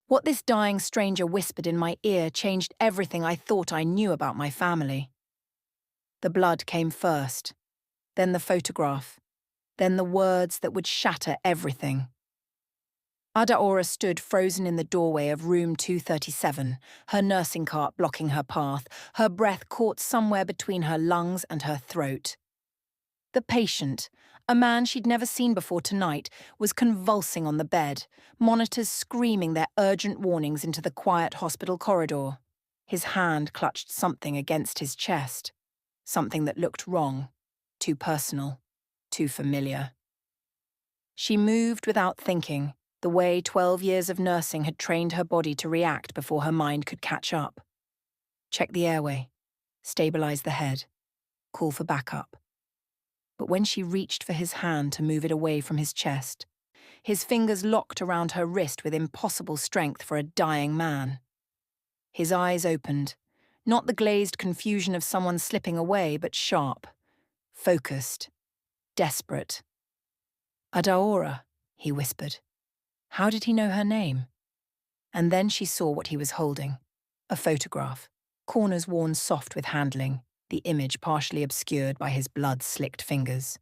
What this dying stranger whispered in my ear changed everything I thought I knew about my family. The blood came first, then the photograph, then the words that would shatter everything. Adaora stood frozen in the doorway of room 237, her nursing cart blocking her path, her breath caught somewhere between her lungs and her throat. The patient, a man she'd never seen before tonight, was convulsing on the bed, monitors screaming their urgent warnings into the quiet hospital corridor. His hand clutched something against his chest, something that looked wrong, too personal, too familiar. She moved without thinking, the way 12 years of nursing had trained her body to react before her mind could catch up. Check the airway, stabilize the head, call for backup. But when she reached for his hand to move it away from his chest, his fingers locked around her wrist with impossible strength for a dying man. His eyes opened, not the glazed confusion of someone slipping away, but sharp, focused, desperate. "Adaora," he whispered. How did he know her name? And then she saw what he was holding. A photograph, corners worn soft with handling, the image partially obscured by his blood-slicked fingers.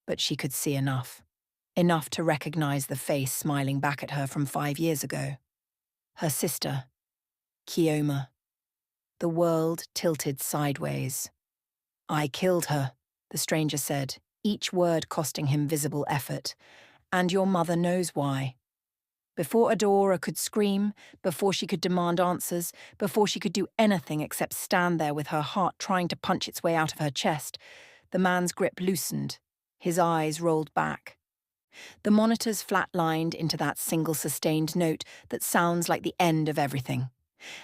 But she could see enough. Enough to recognize the face smiling back at her from 5 years ago. Her sister, Kioma. The world tilted sideways. "I killed her," the stranger said, each word costing him visible effort. "And your mother knows why." Before Adora could scream, before she could demand answers, before she could do anything except stand there with her heart trying to punch its way out of her chest, the man's grip loosened, his eyes rolled back. The monitors flatlined into that single sustained note that sounds like the end of everything.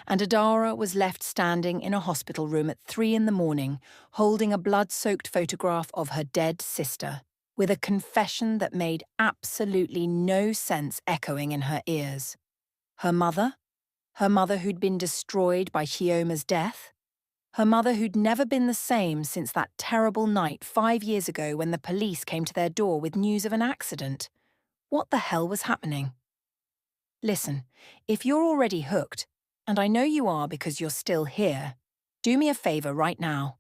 And Adara was left standing in a hospital room at 3 in the morning, holding a blood-soaked photograph of her dead sister, with a confession that made absolutely no sense echoing in her ears. Her mother? Her mother who'd been destroyed by Kioma's death? Her mother who'd never been the same since that terrible night 5 years ago when the police came to their door with news of an accident. What the hell was happening? Listen, if you're already hooked, and I know you are because you're still here, do me a favor right now.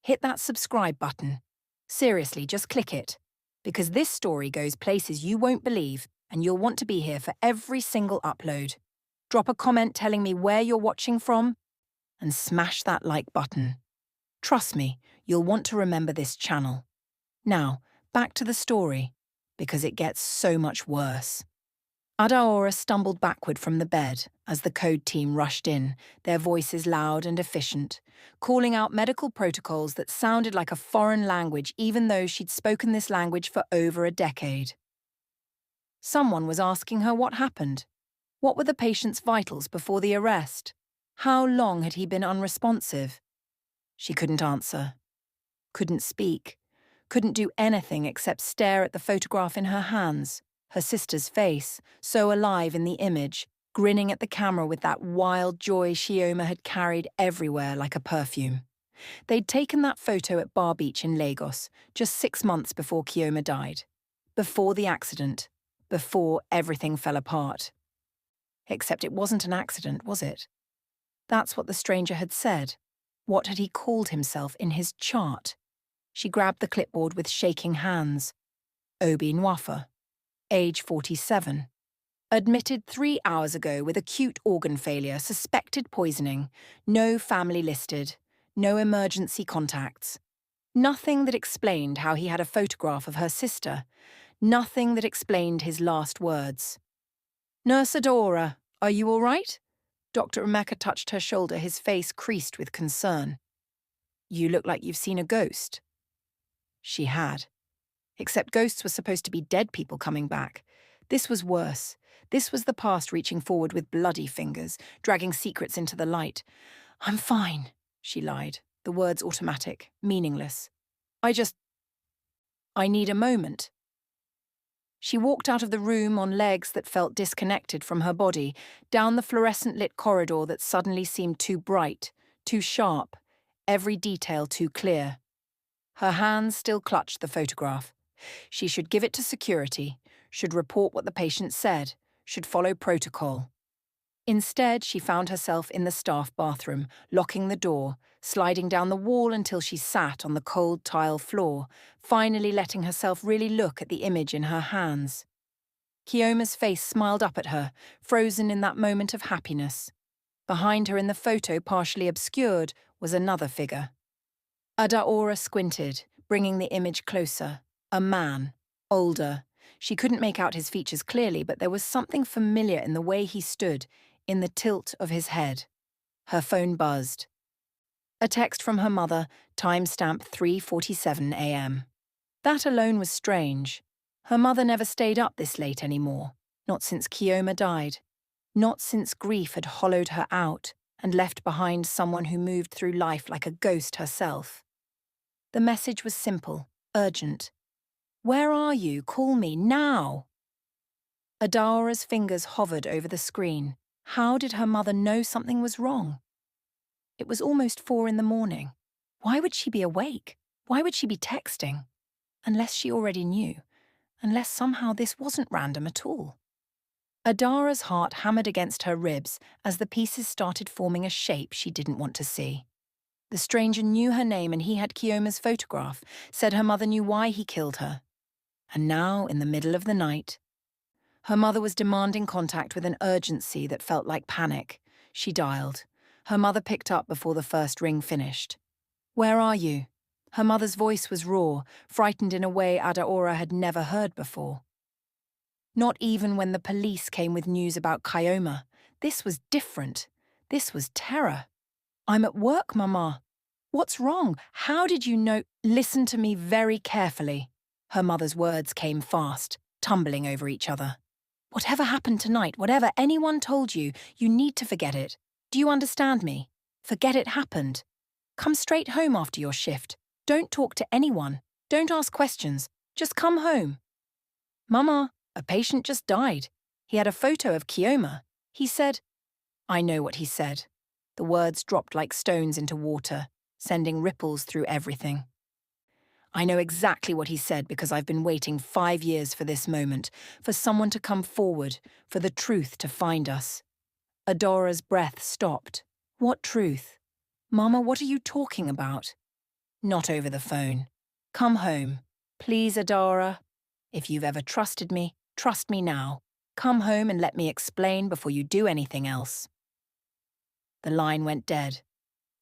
Hit that subscribe button. Seriously, just click it. Because this story goes places you won't believe, and you'll want to be here for every single upload. Drop a comment telling me where you're watching from, and smash that like button. Trust me, you'll want to remember this channel. Now, back to the story, because it gets so much worse. Adaora stumbled backward from the bed as the code team rushed in, their voices loud and efficient, calling out medical protocols that sounded like a foreign language even though she'd spoken this language for over a decade. Someone was asking her what happened. What were the patient's vitals before the arrest? How long had he been unresponsive? She couldn't answer, couldn't speak, couldn't do anything except stare at the photograph in her hands. Her sister's face, so alive in the image, grinning at the camera with that wild joy Kioma had carried everywhere like a perfume. They'd taken that photo at Bar Beach in Lagos, just 6 months before Kioma died. Before the accident. Before everything fell apart. Except it wasn't an accident, was it? That's what the stranger had said. What had he called himself in his chart? She grabbed the clipboard with shaking hands. Obi Nwafa. Age 47. Admitted 3 hours ago with acute organ failure, suspected poisoning. No family listed. No emergency contacts. Nothing that explained how he had a photograph of her sister. Nothing that explained his last words. "Nurse Adora, are you all right?" Dr. Emeka touched her shoulder, his face creased with concern. "You look like you've seen a ghost." She had. Except ghosts were supposed to be dead people coming back. This was worse. This was the past reaching forward with bloody fingers, dragging secrets into the light. "I'm fine," she lied, the words automatic, meaningless. I need a moment." She walked out of the room on legs that felt disconnected from her body, down the fluorescent-lit corridor that suddenly seemed too bright, too sharp, every detail too clear. Her hands still clutched the photograph. She should give it to security, should report what the patient said, should follow protocol. Instead, she found herself in the staff bathroom, locking the door, sliding down the wall until she sat on the cold tile floor, finally letting herself really look at the image in her hands. Kioma's face smiled up at her, frozen in that moment of happiness. Behind her in the photo, partially obscured, was another figure. Adaora squinted, bringing the image closer. A man, older. She couldn't make out his features clearly, but there was something familiar in the way he stood, in the tilt of his head. Her phone buzzed. A text from her mother, timestamp 3:47 a.m. That alone was strange. Her mother never stayed up this late anymore, not since Kioma died. Not since grief had hollowed her out and left behind someone who moved through life like a ghost herself. The message was simple, urgent. "Where are you? Call me, now!" Adaora's fingers hovered over the screen. How did her mother know something was wrong? It was almost 4 in the morning. Why would she be awake? Why would she be texting? Unless she already knew. Unless somehow this wasn't random at all. Adaora's heart hammered against her ribs as the pieces started forming a shape she didn't want to see. The stranger knew her name and he had Kioma's photograph, said her mother knew why he killed her. And now, in the middle of the night, her mother was demanding contact with an urgency that felt like panic. She dialed. Her mother picked up before the first ring finished. "Where are you?" Her mother's voice was raw, frightened in a way Adaora had never heard before. Not even when the police came with news about Kioma. This was different. This was terror. "I'm at work, Mama." "What's wrong? How did you know?" "Listen to me very carefully." Her mother's words came fast, tumbling over each other. "Whatever happened tonight, whatever anyone told you, you need to forget it. Do you understand me? Forget it happened. Come straight home after your shift. Don't talk to anyone. Don't ask questions. Just come home." "Mama, a patient just died. He had a photo of Kioma. He said—" "I know what he said." The words dropped like stones into water, sending ripples through everything. "I know exactly what he said because I've been waiting 5 years for this moment, for someone to come forward, for the truth to find us." Adora's breath stopped. "What truth? Mama, what are you talking about?" "Not over the phone. Come home. Please, Adora. If you've ever trusted me, trust me now. Come home and let me explain before you do anything else." The line went dead.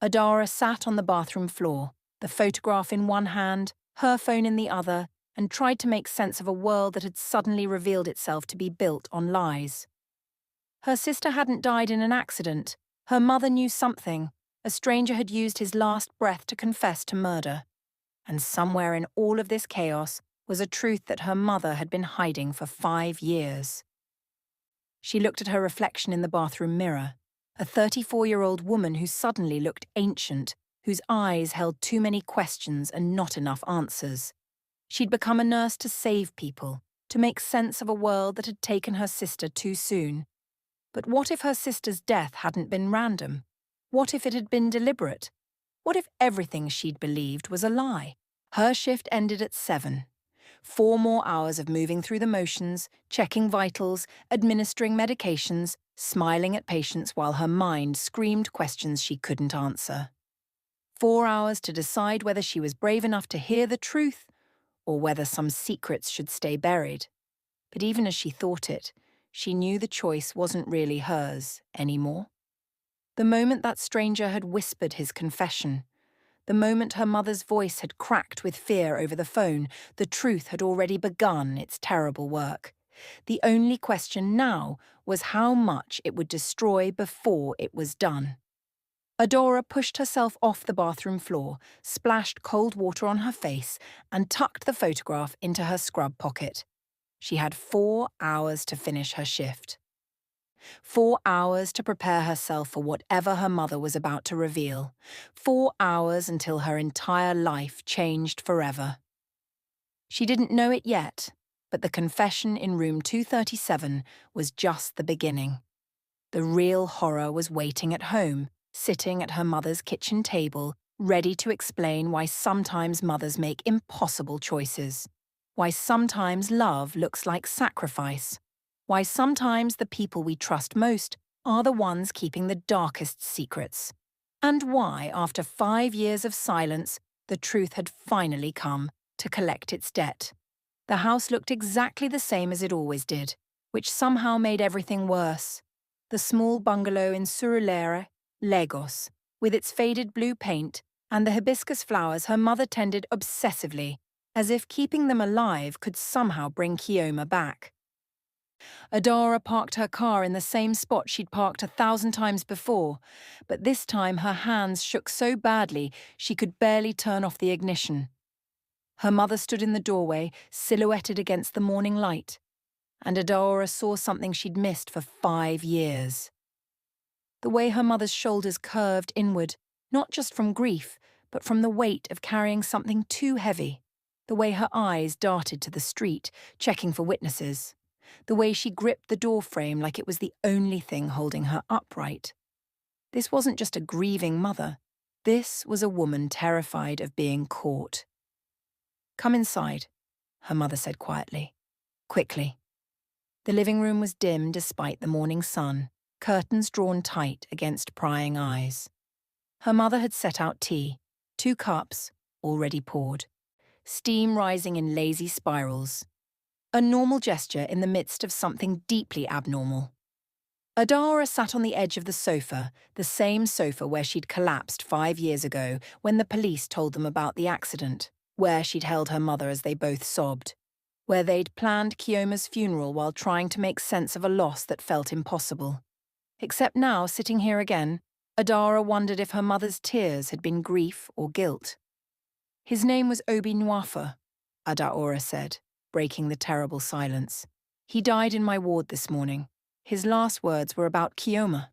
Adara sat on the bathroom floor, the photograph in one hand, her phone in the other, and tried to make sense of a world that had suddenly revealed itself to be built on lies. Her sister hadn't died in an accident. Her mother knew something. A stranger had used his last breath to confess to murder. And somewhere in all of this chaos was a truth that her mother had been hiding for 5 years. She looked at her reflection in the bathroom mirror, a 34-year-old woman who suddenly looked ancient, whose eyes held too many questions and not enough answers. She'd become a nurse to save people, to make sense of a world that had taken her sister too soon. But what if her sister's death hadn't been random? What if it had been deliberate? What if everything she'd believed was a lie? Her shift ended at 7. 4 more hours of moving through the motions, checking vitals, administering medications, smiling at patients while her mind screamed questions she couldn't answer. 4 hours to decide whether she was brave enough to hear the truth or whether some secrets should stay buried. But even as she thought it, she knew the choice wasn't really hers anymore. The moment that stranger had whispered his confession, the moment her mother's voice had cracked with fear over the phone, the truth had already begun its terrible work. The only question now was how much it would destroy before it was done. Adora pushed herself off the bathroom floor, splashed cold water on her face, and tucked the photograph into her scrub pocket. She had 4 hours to finish her shift. 4 hours to prepare herself for whatever her mother was about to reveal. 4 hours until her entire life changed forever. She didn't know it yet, but the confession in room 237 was just the beginning. The real horror was waiting at home, sitting at her mother's kitchen table, ready to explain why sometimes mothers make impossible choices, why sometimes love looks like sacrifice, why sometimes the people we trust most are the ones keeping the darkest secrets, and why, after 5 years of silence, the truth had finally come to collect its debt. The house looked exactly the same as it always did, which somehow made everything worse. The small bungalow in Surulere, Lagos, with its faded blue paint and the hibiscus flowers her mother tended obsessively, as if keeping them alive could somehow bring Kioma back. Adara parked her car in the same spot she'd parked 1,000 times before, but this time her hands shook so badly she could barely turn off the ignition. Her mother stood in the doorway, silhouetted against the morning light, and Adora saw something she'd missed for 5 years. The way her mother's shoulders curved inward, not just from grief, but from the weight of carrying something too heavy. The way her eyes darted to the street, checking for witnesses. The way she gripped the doorframe like it was the only thing holding her upright. This wasn't just a grieving mother. This was a woman terrified of being caught. "Come inside," her mother said quietly. Quickly. The living room was dim despite the morning sun, curtains drawn tight against prying eyes. Her mother had set out tea, 2 cups, already poured, steam rising in lazy spirals. A normal gesture in the midst of something deeply abnormal. Adara sat on the edge of the sofa, the same sofa where she'd collapsed 5 years ago when the police told them about the accident, where she'd held her mother as they both sobbed, where they'd planned Kioma's funeral while trying to make sense of a loss that felt impossible. Except now, sitting here again, Adara wondered if her mother's tears had been grief or guilt. "His name was Obi Nwafa," Adaora said, breaking the terrible silence. "He died in my ward this morning. His last words were about Kioma.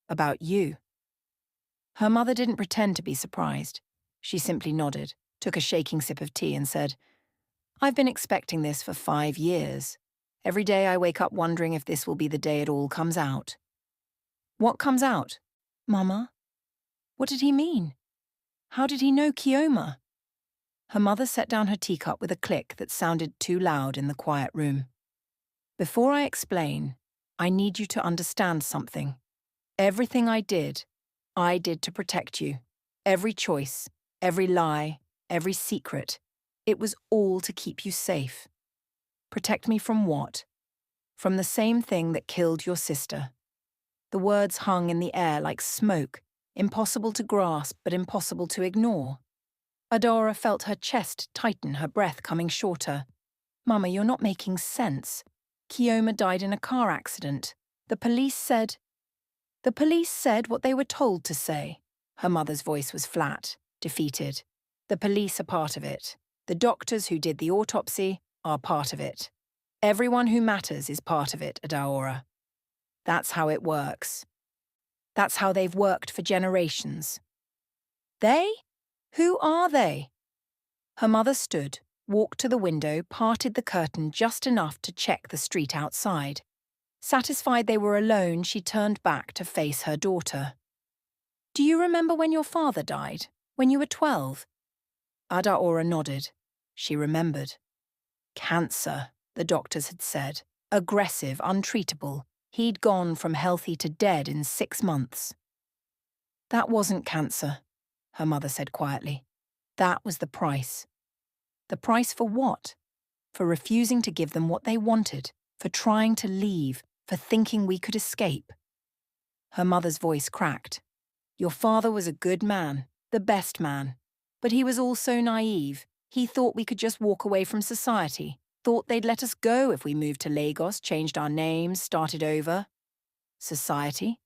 About you." Her mother didn't pretend to be surprised. She simply nodded, took a shaking sip of tea and said, "I've been expecting this for 5 years. Every day I wake up wondering if this will be the day it all comes out." "What comes out, Mama? What did he mean? How did he know Kioma?" Her mother set down her teacup with a click that sounded too loud in the quiet room. "Before I explain, I need you to understand something. Everything I did to protect you. Every choice, every lie, every secret. It was all to keep you safe. Protect me from what? From the same thing that killed your sister." The words hung in the air like smoke, impossible to grasp but impossible to ignore. Adora felt her chest tighten, her breath coming shorter. "Mama, you're not making sense. Kioma died in a car accident. The police said what they were told to say." Her mother's voice was flat, defeated. "The police are part of it. The doctors who did the autopsy are part of it. Everyone who matters is part of it, Adaora. That's how it works. That's how they've worked for generations." "They? Who are they?" Her mother stood, walked to the window, parted the curtain just enough to check the street outside. Satisfied they were alone, she turned back to face her daughter. "Do you remember when your father died? When you were 12? Adaora nodded. She remembered. "Cancer," the doctors had said. "Aggressive, untreatable. He'd gone from healthy to dead in 6 months." "That wasn't cancer," her mother said quietly. "That was the price." The price for what? For refusing to give them what they wanted, for trying to leave, for thinking we could escape. Her mother's voice cracked. "Your father was a good man, the best man. But he was also naive. He thought we could just walk away from society, thought they'd let us go if we moved to Lagos, changed our names, started over." "Society?"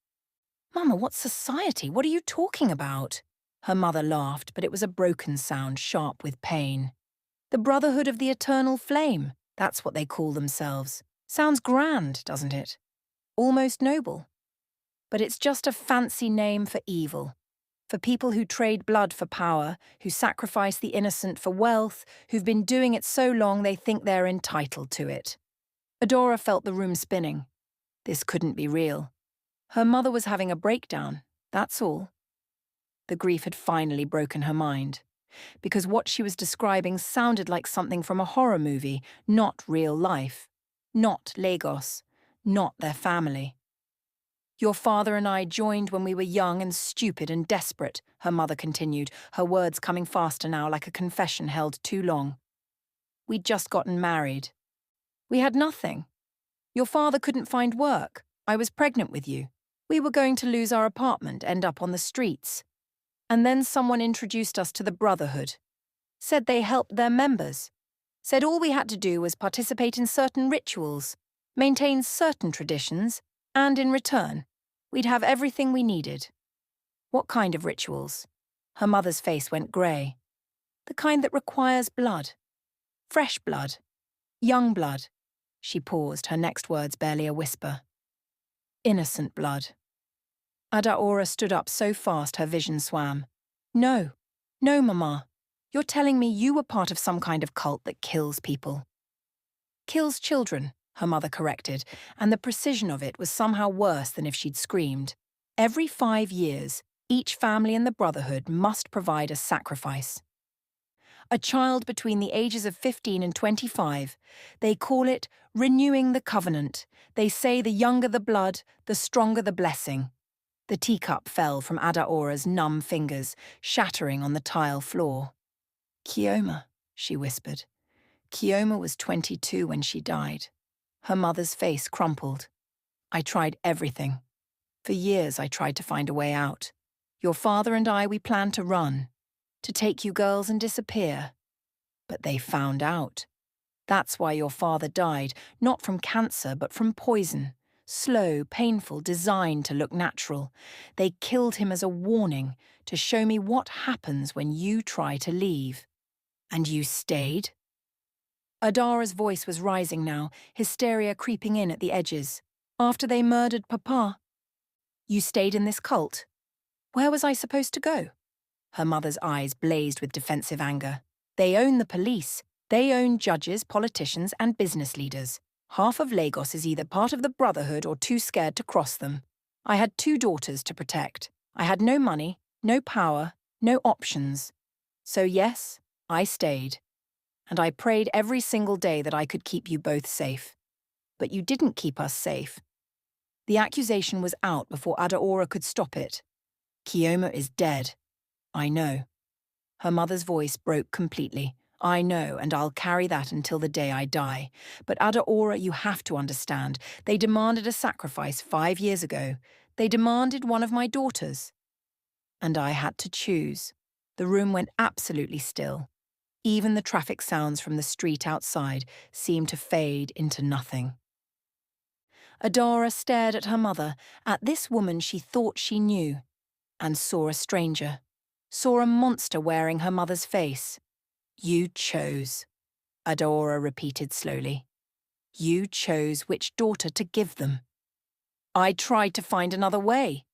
"Mama, what's society? What are you talking about?" Her mother laughed, but it was a broken sound, sharp with pain. "The Brotherhood of the Eternal Flame, that's what they call themselves. Sounds grand, doesn't it? Almost noble. But it's just a fancy name for evil. For people who trade blood for power, who sacrifice the innocent for wealth, who've been doing it so long they think they're entitled to it." Adora felt the room spinning. This couldn't be real. Her mother was having a breakdown, that's all. The grief had finally broken her mind, because what she was describing sounded like something from a horror movie, not real life. Not Lagos. Not their family. Your father and I joined when we were young and stupid and desperate, her mother continued, her words coming faster now like a confession held too long. We'd just gotten married. We had nothing. Your father couldn't find work. I was pregnant with you. We were going to lose our apartment, end up on the streets. And then someone introduced us to the Brotherhood. Said they helped their members. Said all we had to do was participate in certain rituals, maintain certain traditions, and in return, we'd have everything we needed. What kind of rituals? Her mother's face went grey. The kind that requires blood. Fresh blood. Young blood. She paused, her next words barely a whisper. Innocent blood. Adaora stood up so fast her vision swam. No, no, Mama. You're telling me you were part of some kind of cult that kills people. Kills children, her mother corrected, and the precision of it was somehow worse than if she'd screamed. Every 5 years, each family in the Brotherhood must provide a sacrifice. A child between the ages of 15 and 25. They call it renewing the covenant. They say the younger the blood, the stronger the blessing. The teacup fell from Adaora's numb fingers, shattering on the tile floor. Kioma, she whispered. Kioma was 22 when she died. Her mother's face crumpled. I tried everything. For years I tried to find a way out. Your father and I, we planned to run. To take you girls and disappear. But they found out. That's why your father died, not from cancer, but from poison. Slow, painful, designed to look natural. They killed him as a warning, to show me what happens when you try to leave. And you stayed? Adara's voice was rising now, hysteria creeping in at the edges. After they murdered Papa. You stayed in this cult? Where was I supposed to go? Her mother's eyes blazed with defensive anger. They own the police. They own judges, politicians, and business leaders. Half of Lagos is either part of the Brotherhood or too scared to cross them. I had 2 daughters to protect. I had no money, no power, no options. So yes, I stayed. And I prayed every single day that I could keep you both safe. But you didn't keep us safe. The accusation was out before Adaora could stop it. Kioma is dead. I know. Her mother's voice broke completely. I know, and I'll carry that until the day I die. But Adaora, you have to understand. They demanded a sacrifice 5 years ago. They demanded one of my daughters. And I had to choose. The room went absolutely still. Even the traffic sounds from the street outside seemed to fade into nothing. Adara stared at her mother, at this woman she thought she knew, and saw a stranger. Saw a monster wearing her mother's face. You chose, Adora repeated slowly. You chose which daughter to give them. I tried to find another way.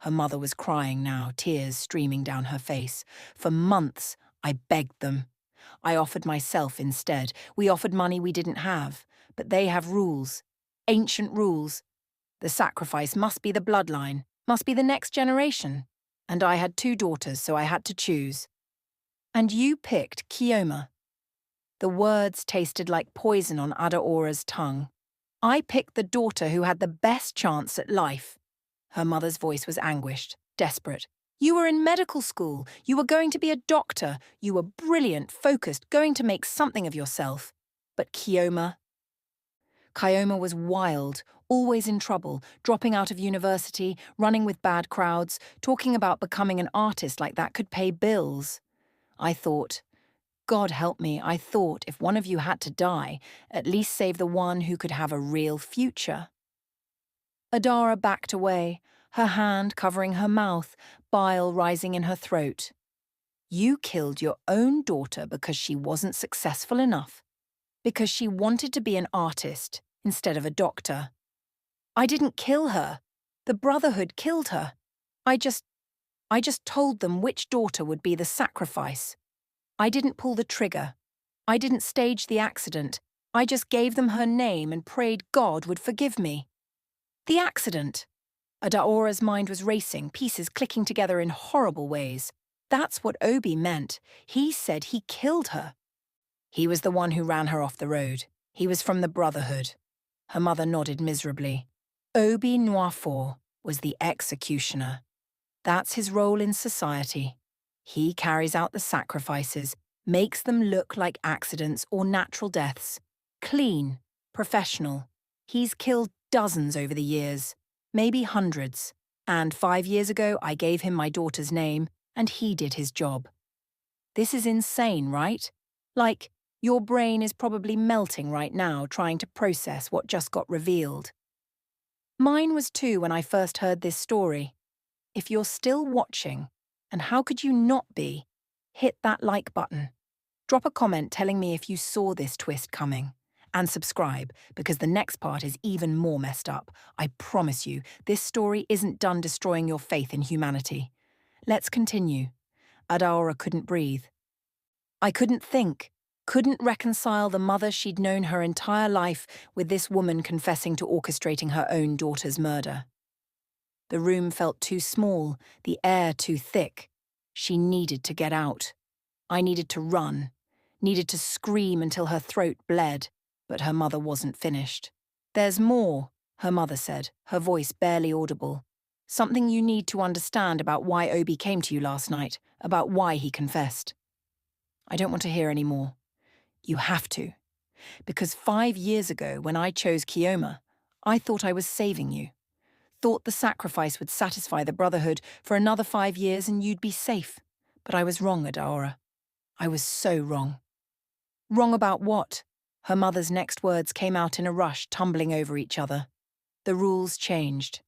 Her mother was crying now, tears streaming down her face. For months, I begged them. I offered myself instead. We offered money we didn't have. But they have rules. Ancient rules. The sacrifice must be the bloodline, must be the next generation. And I had 2 daughters, so I had to choose. And you picked Kioma. The words tasted like poison on Adaora's tongue. I picked the daughter who had the best chance at life. Her mother's voice was anguished, desperate. You were in medical school. You were going to be a doctor. You were brilliant, focused, going to make something of yourself. But Kioma was wild, always in trouble, dropping out of university, running with bad crowds, talking about becoming an artist like that could pay bills. I thought, God help me, I thought if one of you had to die, at least save the one who could have a real future. Adara backed away, her hand covering her mouth, bile rising in her throat. You killed your own daughter because she wasn't successful enough. Because she wanted to be an artist instead of a doctor. I didn't kill her. The Brotherhood killed her. I just told them which daughter would be the sacrifice. I didn't pull the trigger. I didn't stage the accident. I just gave them her name and prayed God would forgive me. The accident. Adaora's mind was racing, pieces clicking together in horrible ways. That's what Obi meant. He said he killed her. He was the one who ran her off the road. He was from the Brotherhood. Her mother nodded miserably. Obi Noirfort. was the executioner. That's his role in society. He carries out the sacrifices, makes them look like accidents or natural deaths. Clean, professional. He's killed dozens over the years, maybe hundreds. And 5 years ago, I gave him my daughter's name, and he did his job. This is insane, right? Like, your brain is probably melting right now trying to process what just got revealed. Mine was too when I first heard this story. If you're still watching, and how could you not be, hit that like button. Drop a comment telling me if you saw this twist coming. And subscribe, because the next part is even more messed up. I promise you, this story isn't done destroying your faith in humanity. Let's continue. Adaora couldn't breathe. I couldn't think, couldn't reconcile the mother she'd known her entire life with this woman confessing to orchestrating her own daughter's murder. The room felt too small, the air too thick. She needed to get out. I needed to run, needed to scream until her throat bled, but her mother wasn't finished. There's more, her mother said, her voice barely audible. Something you need to understand about why Obi came to you last night, about why he confessed. I don't want to hear any more. You have to. Because 5 years ago, when I chose Kioma, I thought I was saving you. Thought the sacrifice would satisfy the Brotherhood for another 5 years and you'd be safe. But I was wrong, Adaora. I was so wrong. Wrong about what? Her mother's next words came out in a rush, tumbling over each other. The rules changed.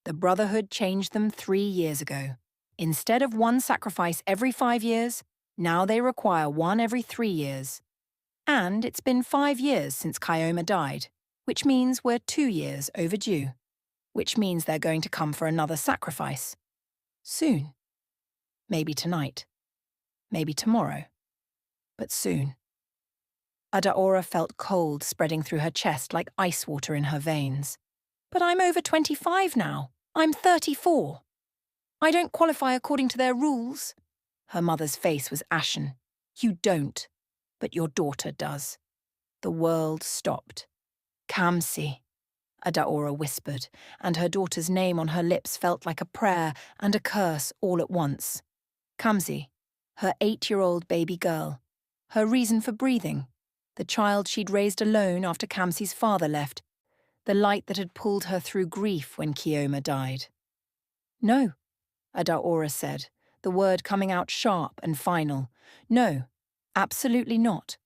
The Brotherhood changed them 3 years ago. Instead of one sacrifice every 5 years, now they require one every 3 years. And it's been 5 years since Kioma died, which means we're 2 years overdue. Which means they're going to come for another sacrifice. Soon. Maybe tonight. Maybe tomorrow. But soon. Adaora felt cold spreading through her chest like ice water in her veins. But I'm over 25 now. I'm 34. I don't qualify according to their rules. Her mother's face was ashen. You don't, but your daughter does. The world stopped. Kamsi, Adaora whispered, and her daughter's name on her lips felt like a prayer and a curse all at once. Kamsi, her 8-year-old baby girl, her reason for breathing, the child she'd raised alone after Kamsi's father left, the light that had pulled her through grief when Kioma died. No, Adaora said, the word coming out sharp and final. No, absolutely not.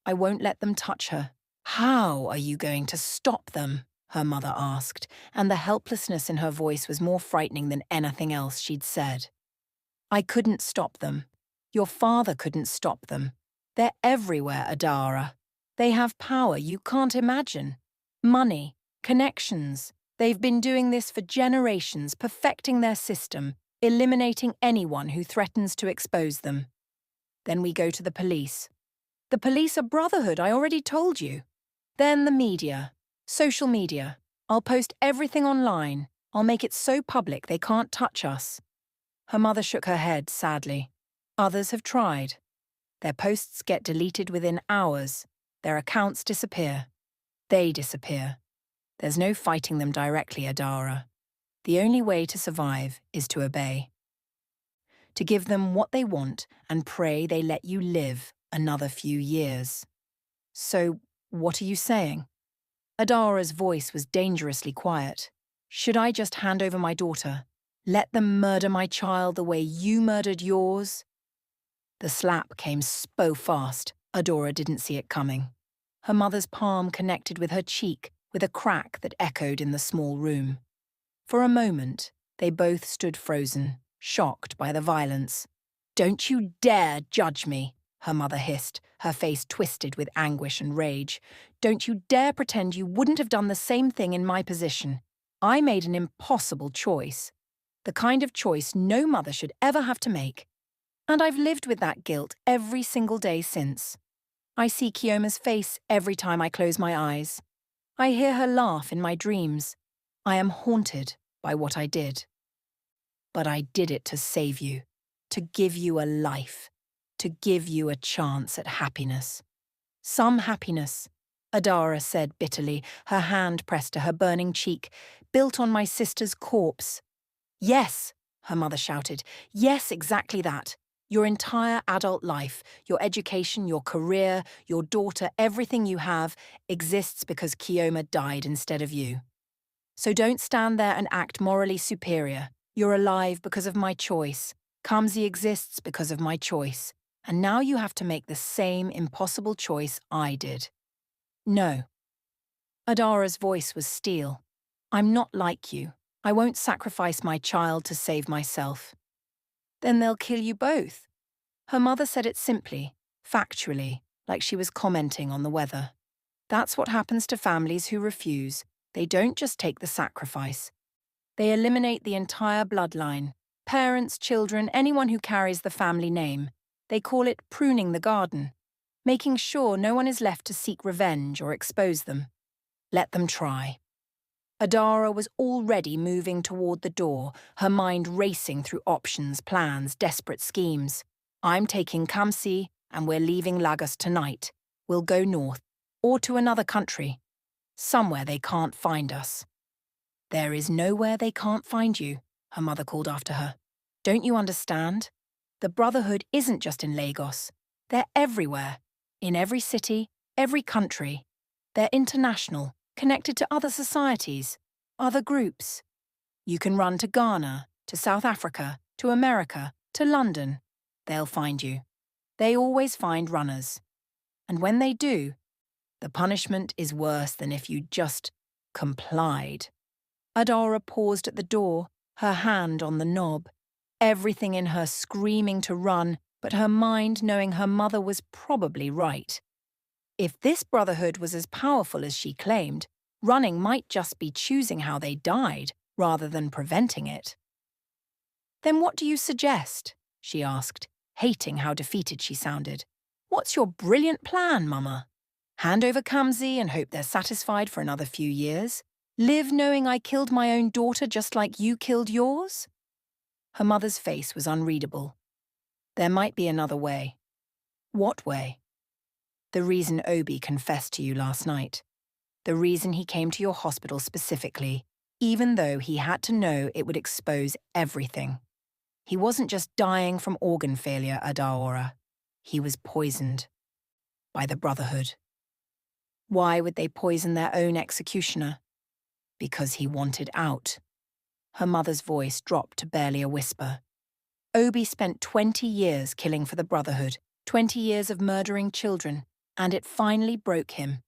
I won't let them touch her. How are you going to stop them? Her mother asked, and the helplessness in her voice was more frightening than anything else she'd said. I couldn't stop them. Your father couldn't stop them. They're everywhere, Adaora. They have power you can't imagine. Money, connections. They've been doing this for generations, perfecting their system, eliminating anyone who threatens to expose them. Then we go to the police. The police are Brotherhood, I already told you. Then the media. Social media. I'll post everything online. I'll make it so public they can't touch us. Her mother shook her head sadly. Others have tried. Their posts get deleted within hours. Their accounts disappear. They disappear. There's no fighting them directly, Adaora. The only way to survive is to obey. To give them what they want and pray they let you live another few years. So, what are you saying? Adaora's voice was dangerously quiet. Should I just hand over my daughter? Let them murder my child the way you murdered yours? The slap came so fast, Adaora didn't see it coming. Her mother's palm connected with her cheek with a crack that echoed in the small room. For a moment, they both stood frozen, shocked by the violence. Don't you dare judge me, her mother hissed, her face twisted with anguish and rage. Don't you dare pretend you wouldn't have done the same thing in my position. I made an impossible choice. The kind of choice no mother should ever have to make. And I've lived with that guilt every single day since. I see Kioma's face every time I close my eyes. I hear her laugh in my dreams. I am haunted by what I did. But I did it to save you, to give you a life, to give you a chance at happiness. Some happiness, Adara said bitterly, her hand pressed to her burning cheek. Built on my sister's corpse. Yes, her mother shouted. Yes, exactly that. Your entire adult life, your education, your career, your daughter, everything you have, exists because Kioma died instead of you. So don't stand there and act morally superior. You're alive because of my choice. Kamsi exists because of my choice. And now you have to make the same impossible choice I did. No. Adara's voice was steel. I'm not like you. I won't sacrifice my child to save myself. Then they'll kill you both. Her mother said it simply, factually, like she was commenting on the weather. That's what happens to families who refuse. They don't just take the sacrifice. They eliminate the entire bloodline. Parents, children, anyone who carries the family name. They call it pruning the garden, making sure no one is left to seek revenge or expose them. Let them try. Adara was already moving toward the door, her mind racing through options, plans, desperate schemes. I'm taking Kamsi, and we're leaving Lagos tonight. We'll go north, or to another country. Somewhere they can't find us. There is nowhere they can't find you, her mother called after her. Don't you understand? The Brotherhood isn't just in Lagos. They're everywhere. In every city, every country. They're international, connected to other societies, other groups. You can run to Ghana, to South Africa, to America, to London. They'll find you. They always find runners. And when they do, the punishment is worse than if you just complied. Adara paused at the door, her hand on the knob, everything in her screaming to run, but her mind knowing her mother was probably right. If this brotherhood was as powerful as she claimed, running might just be choosing how they died rather than preventing it. Then what do you suggest? She asked, hating how defeated she sounded. What's your brilliant plan, Mama? Hand over Kamsi and hope they're satisfied for another few years? Live knowing I killed my own daughter just like you killed yours? Her mother's face was unreadable. There might be another way. What way? The reason Obi confessed to you last night. The reason he came to your hospital specifically, even though he had to know it would expose everything. He wasn't just dying from organ failure, Adaora. He was poisoned. By the Brotherhood. Why would they poison their own executioner? Because he wanted out. Her mother's voice dropped to barely a whisper. Obi spent 20 years killing for the Brotherhood, 20 years of murdering children, and it finally broke him.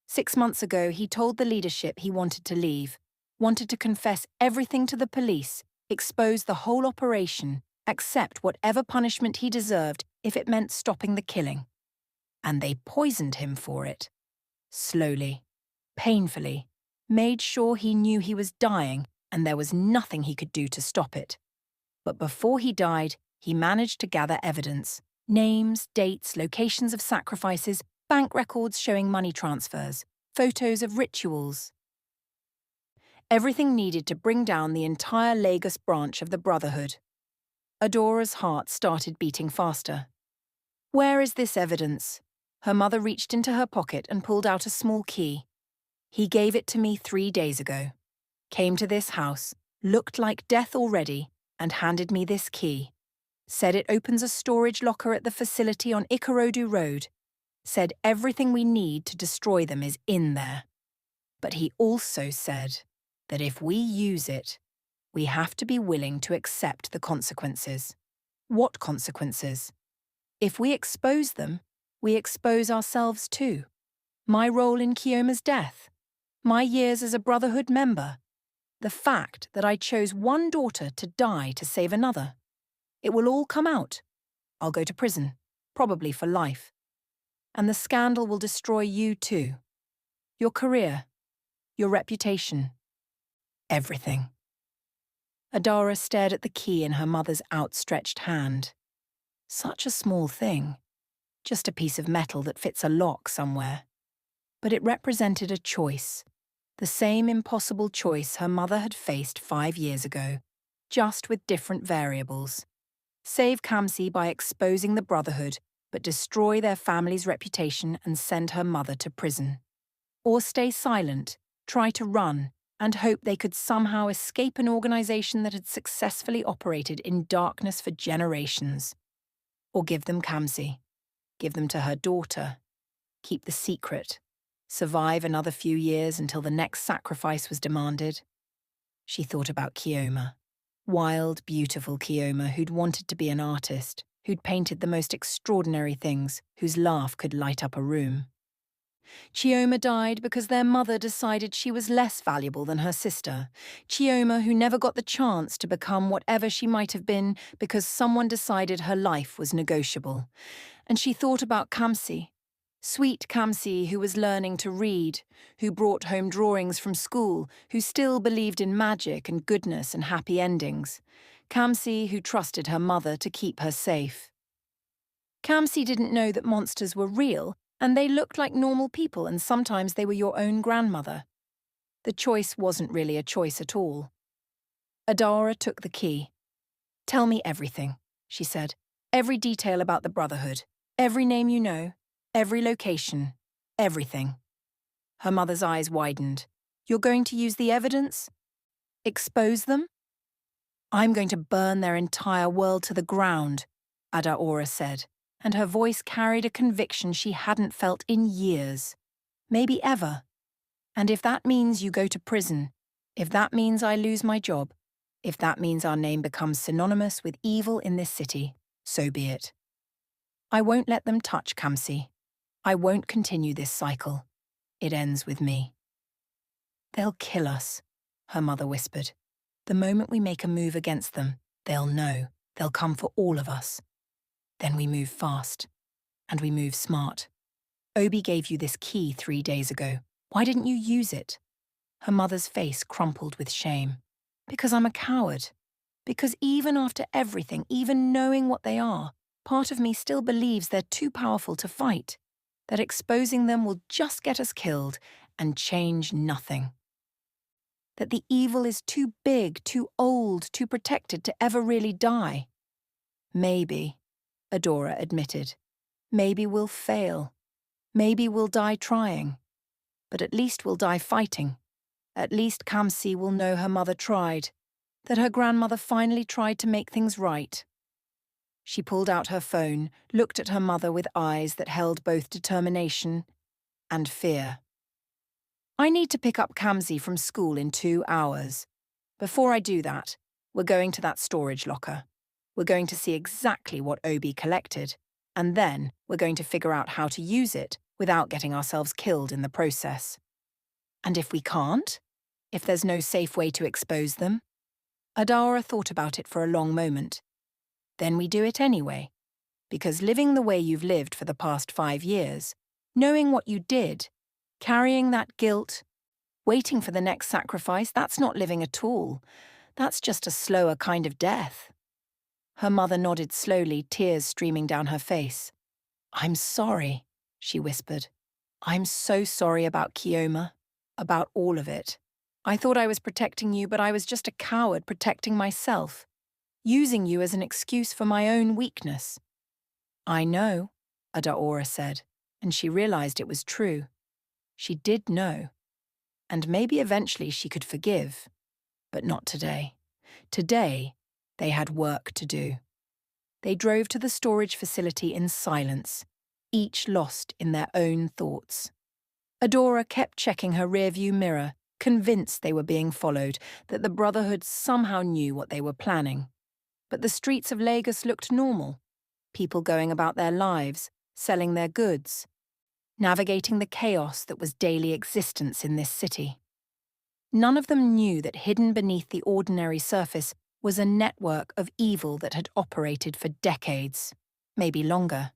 6 months ago, he told the leadership he wanted to leave, wanted to confess everything to the police, expose the whole operation, accept whatever punishment he deserved if it meant stopping the killing. And they poisoned him for it. Slowly, painfully, made sure he knew he was dying and there was nothing he could do to stop it. But before he died, he managed to gather evidence. Names, dates, locations of sacrifices, bank records showing money transfers, photos of rituals. Everything needed to bring down the entire Lagos branch of the Brotherhood. Adora's heart started beating faster. Where is this evidence? Her mother reached into her pocket and pulled out a small key. He gave it to me 3 days ago. Came to this house, looked like death already, and handed me this key. Said it opens a storage locker at the facility on Ikorodu Road. Said everything we need to destroy them is in there. But he also said that if we use it, we have to be willing to accept the consequences. What consequences? If we expose them, we expose ourselves too. My role in Kioma's death. My years as a Brotherhood member. The fact that I chose one daughter to die to save another. It will all come out. I'll go to prison, probably for life. And the scandal will destroy you too. Your career, your reputation, everything. Adara stared at the key in her mother's outstretched hand. Such a small thing. Just a piece of metal that fits a lock somewhere. But it represented a choice. The same impossible choice her mother had faced 5 years ago, just with different variables. Save Kamsi by exposing the Brotherhood, but destroy their family's reputation and send her mother to prison. or stay silent, try to run, and hope they could somehow escape an organization that had successfully operated in darkness for generations. Or give them Kamsi, give them to her daughter, keep the secret, survive another few years until the next sacrifice was demanded. She thought about Kioma. Wild, beautiful Kioma who'd wanted to be an artist, who'd painted the most extraordinary things, whose laugh could light up a room. Chioma died because their mother decided she was less valuable than her sister. Chioma, who never got the chance to become whatever she might have been because someone decided her life was negotiable. And she thought about Kamsi. Sweet Kamsi, who was learning to read, who brought home drawings from school, who still believed in magic and goodness and happy endings. Kamsi, who trusted her mother to keep her safe. Kamsi didn't know that monsters were real, and they looked like normal people, and sometimes they were your own grandmother. The choice wasn't really a choice at all. Adara took the key. "Tell me everything," she said. "Every detail about the Brotherhood. Every name you know. Every location. Everything." Her mother's eyes widened. "You're going to use the evidence? Expose them?" "I'm going to burn their entire world to the ground," Adaora said, and her voice carried a conviction she hadn't felt in years, maybe ever. "And if that means you go to prison, if that means I lose my job, if that means our name becomes synonymous with evil in this city, so be it. I won't let them touch Kamsi. I won't continue this cycle. It ends with me." "They'll kill us," her mother whispered. "The moment we make a move against them, they'll know. They'll come for all of us. Then we move fast. And we move smart. Obi gave you this key 3 days ago. Why didn't you use it?" Her mother's face crumpled with shame. "Because I'm a coward. Because even after everything, even knowing what they are, part of me still believes they're too powerful to fight. That exposing them will just get us killed and change nothing. That the evil is too big, too old, too protected to ever really die. Maybe," Adora admitted. "Maybe we'll fail. Maybe we'll die trying. But at least we'll die fighting. At least Kamsi will know her mother tried, that her grandmother finally tried to make things right." She pulled out her phone, looked at her mother with eyes that held both determination and fear. "I need to pick up Kamsi from school in 2 hours. Before I do that, we're going to that storage locker. We're going to see exactly what Obi collected, and then we're going to figure out how to use it without getting ourselves killed in the process. And if we can't? If there's no safe way to expose them?" Adara thought about it for a long moment. "Then we do it anyway. Because living the way you've lived for the past 5 years, knowing what you did, carrying that guilt, waiting for the next sacrifice, that's not living at all. That's just a slower kind of death." Her mother nodded slowly, tears streaming down her face. "I'm sorry," she whispered. "I'm so sorry about Kioma, about all of it. I thought I was protecting you, but I was just a coward protecting myself, using you as an excuse for my own weakness." "I know," Adaora said, and she realized it was true. She did know. And maybe eventually she could forgive. But not today. Today, they had work to do. They drove to the storage facility in silence, each lost in their own thoughts. Adora kept checking her rearview mirror, convinced they were being followed, that the Brotherhood somehow knew what they were planning. But the streets of Lagos looked normal. People going about their lives, selling their goods, navigating the chaos that was daily existence in this city. None of them knew that hidden beneath the ordinary surface was a network of evil that had operated for decades, maybe longer.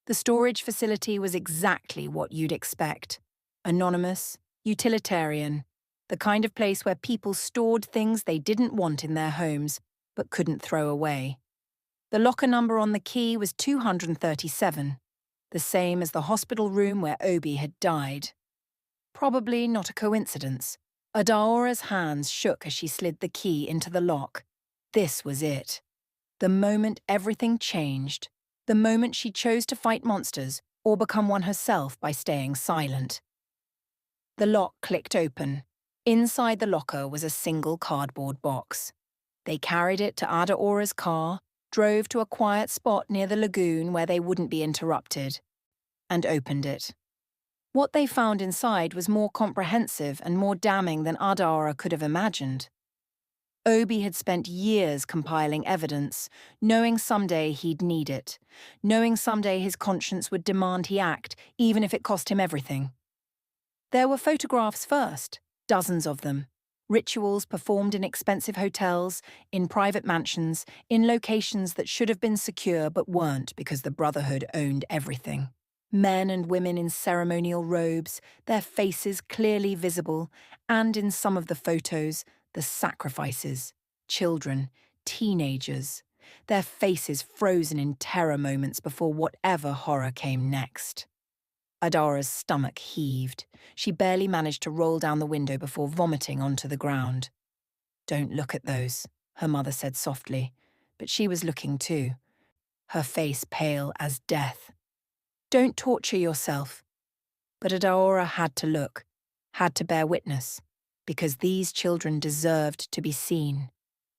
The storage facility was exactly what you'd expect. Anonymous, utilitarian, the kind of place where people stored things they didn't want in their homes, but couldn't throw away. The locker number on the key was 237, the same as the hospital room where Obi had died. Probably not a coincidence. Adaora's hands shook as she slid the key into the lock. This was it. The moment everything changed. The moment she chose to fight monsters or become one herself by staying silent. The lock clicked open. Inside the locker was a single cardboard box. They carried it to Adaora's car, drove to a quiet spot near the lagoon where they wouldn't be interrupted, and opened it. What they found inside was more comprehensive and more damning than Adaora could have imagined. Obi had spent years compiling evidence, knowing someday he'd need it, knowing someday his conscience would demand he act, even if it cost him everything. There were photographs first, dozens of them. Rituals performed in expensive hotels, in private mansions, in locations that should have been secure but weren't because the Brotherhood owned everything. Men and women in ceremonial robes, their faces clearly visible, and in some of the photos, the sacrifices, children, teenagers, their faces frozen in terror moments before whatever horror came next. Adaora's stomach heaved. She barely managed to roll down the window before vomiting onto the ground. "Don't look at those," her mother said softly, but she was looking too, her face pale as death. "Don't torture yourself." But Adaora had to look, had to bear witness, because these children deserved to be seen,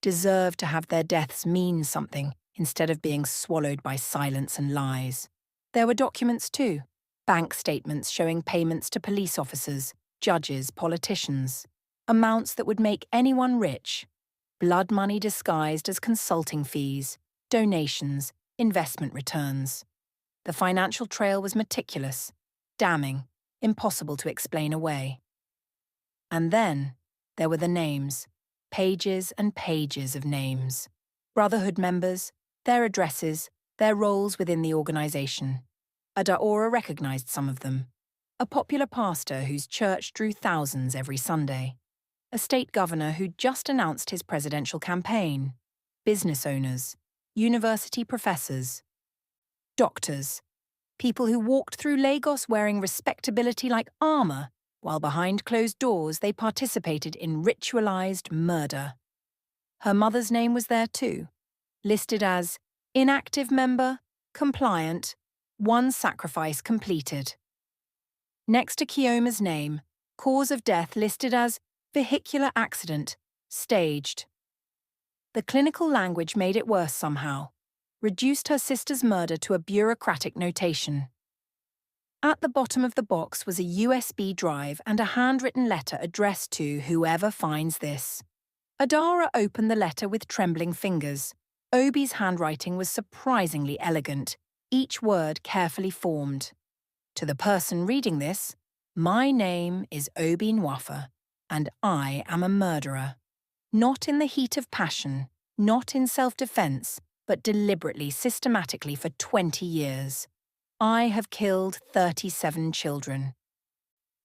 deserved to have their deaths mean something instead of being swallowed by silence and lies. There were documents too. Bank statements showing payments to police officers, judges, politicians. Amounts that would make anyone rich. Blood money disguised as consulting fees, donations, investment returns. The financial trail was meticulous, damning, impossible to explain away. And then there were the names, pages and pages of names. Brotherhood members, their addresses, their roles within the organization. Adaora recognized some of them. A popular pastor whose church drew thousands every Sunday. A state governor who'd just announced his presidential campaign. Business owners. University professors. Doctors. People who walked through Lagos wearing respectability like armor, while behind closed doors they participated in ritualized murder. Her mother's name was there too, listed as inactive member, compliant, one sacrifice completed. Next to Kioma's name, cause of death listed as vehicular accident, staged. The clinical language made it worse somehow, reduced her sister's murder to a bureaucratic notation. At the bottom of the box was a USB drive and a handwritten letter addressed to whoever finds this. Adaora opened the letter with trembling fingers. Obi's handwriting was surprisingly elegant, each word carefully formed. To the person reading this, my name is Obi Nwafa, and I am a murderer. Not in the heat of passion, not in self-defense, but deliberately, systematically for 20 years. I have killed 37 children.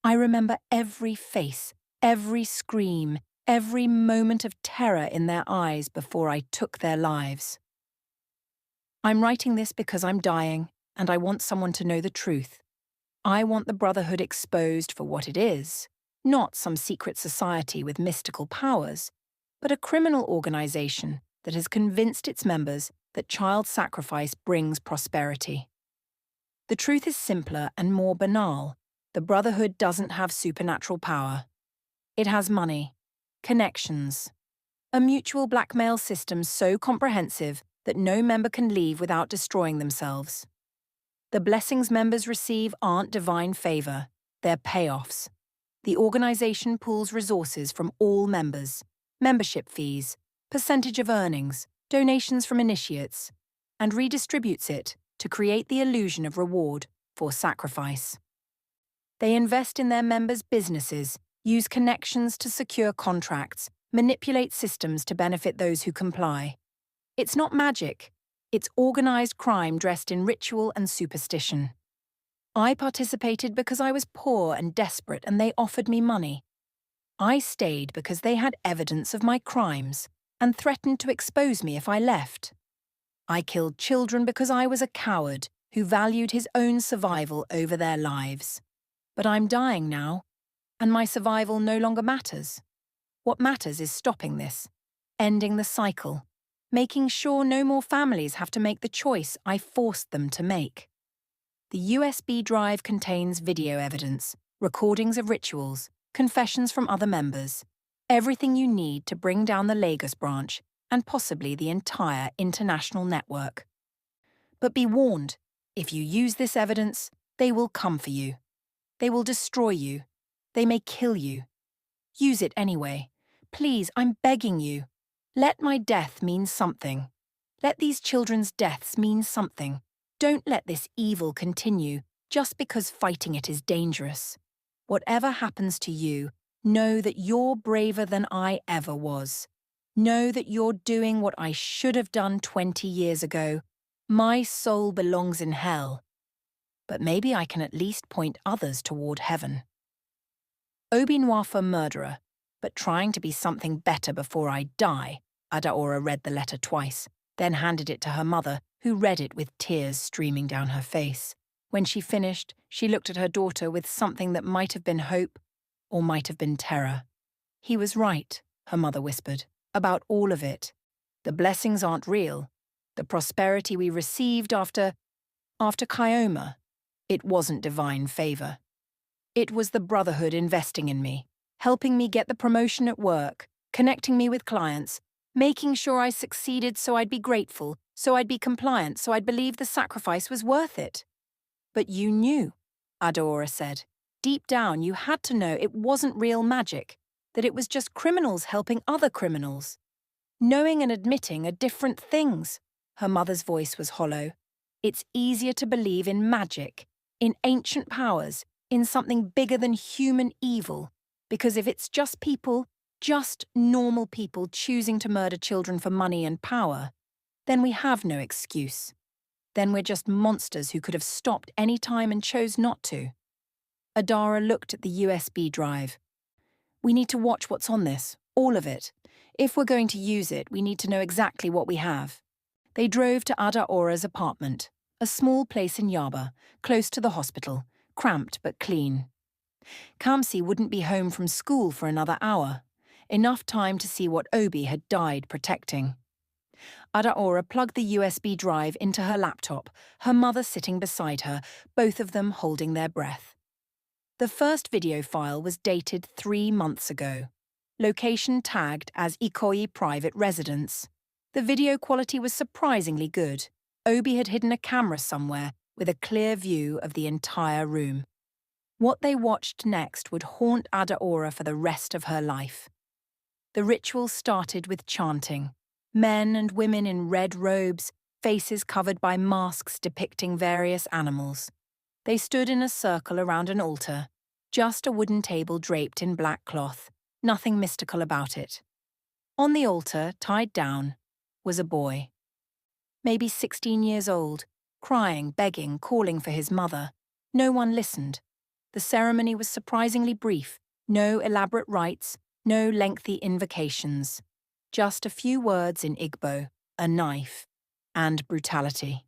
I remember every face, every scream, every moment of terror in their eyes before I took their lives. I'm writing this because I'm dying, and I want someone to know the truth. I want the Brotherhood exposed for what it is, not some secret society with mystical powers, but a criminal organization that has convinced its members that child sacrifice brings prosperity. The truth is simpler and more banal. The Brotherhood doesn't have supernatural power. It has money, connections, a mutual blackmail system so comprehensive that no member can leave without destroying themselves. The blessings members receive aren't divine favor, they're payoffs. The organization pools resources from all members, membership fees, percentage of earnings, donations from initiates, and redistributes it to create the illusion of reward for sacrifice. They invest in their members' businesses, use connections to secure contracts, manipulate systems to benefit those who comply. It's not magic. It's organized crime dressed in ritual and superstition. I participated because I was poor and desperate and they offered me money. I stayed because they had evidence of my crimes and threatened to expose me if I left. I killed children because I was a coward who valued his own survival over their lives. But I'm dying now, and my survival no longer matters. What matters is stopping this, ending the cycle, making sure no more families have to make the choice I forced them to make. The USB drive contains video evidence, recordings of rituals, confessions from other members, everything you need to bring down the Lagos branch and possibly the entire international network. But be warned, if you use this evidence, they will come for you. They will destroy you. They may kill you. Use it anyway. Please, I'm begging you. Let my death mean something. Let these children's deaths mean something. Don't let this evil continue just because fighting it is dangerous. Whatever happens to you, know that you're braver than I ever was. Know that you're doing what I should have done 20 years ago. My soul belongs in hell. But maybe I can at least point others toward heaven. Obi Nwafa murderer, but trying to be something better before I die. Adaora read the letter twice, then handed it to her mother, who read it with tears streaming down her face. When she finished, she looked at her daughter with something that might have been hope or might have been terror. He was right, her mother whispered, about all of it. The blessings aren't real. The prosperity we received after Kioma, it wasn't divine favor. It was the Brotherhood investing in me, helping me get the promotion at work, connecting me with clients, making sure I succeeded so I'd be grateful, so I'd be compliant, so I'd believe the sacrifice was worth it. But you knew, Adaora said. Deep down, you had to know it wasn't real magic, that it was just criminals helping other criminals. Knowing and admitting are different things. Her mother's voice was hollow. It's easier to believe in magic, in ancient powers, in something bigger than human evil, because if it's just people, just normal people choosing to murder children for money and power, then we have no excuse. Then we're just monsters who could have stopped any time and chose not to. Adara looked at the USB drive. We need to watch what's on this, all of it. If we're going to use it, we need to know exactly what we have. They drove to Adaora's apartment, a small place in Yaba, close to the hospital, cramped but clean. Kamsi wouldn't be home from school for another hour, enough time to see what Obi had died protecting. Adaora plugged the USB drive into her laptop, her mother sitting beside her, both of them holding their breath. The first video file was dated 3 months ago. Location tagged as Ikoyi private residence. The video quality was surprisingly good. Obi had hidden a camera somewhere with a clear view of the entire room. What they watched next would haunt Adaora for the rest of her life. The ritual started with chanting. Men and women in red robes, faces covered by masks depicting various animals. They stood in a circle around an altar, just a wooden table draped in black cloth, nothing mystical about it. On the altar, tied down, was a boy. Maybe 16 years old, crying, begging, calling for his mother. No one listened. The ceremony was surprisingly brief, no elaborate rites, no lengthy invocations. Just a few words in Igbo, a knife, and brutality.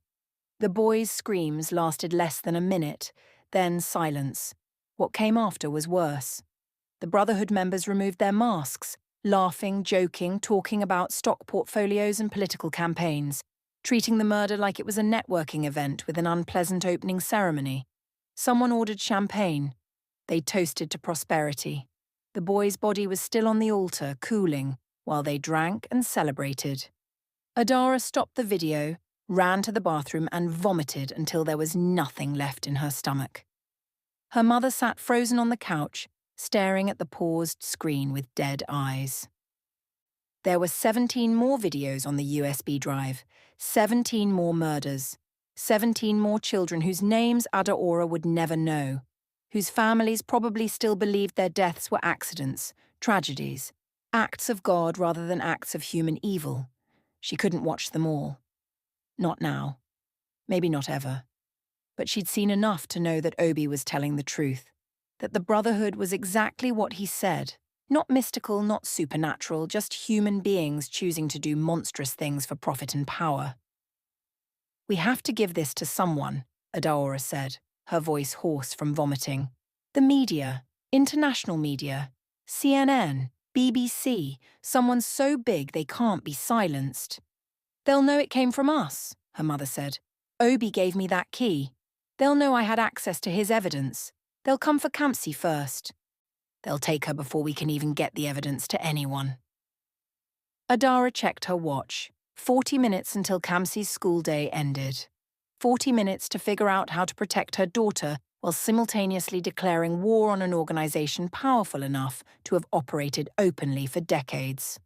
The boy's screams lasted less than a minute, then silence. What came after was worse. The Brotherhood members removed their masks, laughing, joking, talking about stock portfolios and political campaigns, treating the murder like it was a networking event with an unpleasant opening ceremony. Someone ordered champagne. They toasted to prosperity. The boy's body was still on the altar, cooling, while they drank and celebrated. Adara stopped the video, ran to the bathroom and vomited until there was nothing left in her stomach. Her mother sat frozen on the couch, staring at the paused screen with dead eyes. There were 17 more videos on the USB drive, 17 more murders, 17 more children whose names Adaora would never know, whose families probably still believed their deaths were accidents, tragedies, acts of God rather than acts of human evil. She couldn't watch them all. Not now. Maybe not ever. But she'd seen enough to know that Obi was telling the truth, that the Brotherhood was exactly what he said. Not mystical, not supernatural, just human beings choosing to do monstrous things for profit and power. We have to give this to someone, Adaora said, her voice hoarse from vomiting. The media, international media, CNN, BBC, someone so big they can't be silenced. They'll know it came from us, her mother said. Obi gave me that key. They'll know I had access to his evidence. They'll come for Kamsi first. They'll take her before we can even get the evidence to anyone. Adara checked her watch. 40 minutes until Kamsi's school day ended. 40 minutes to figure out how to protect her daughter while simultaneously declaring war on an organization powerful enough to have operated openly for decades.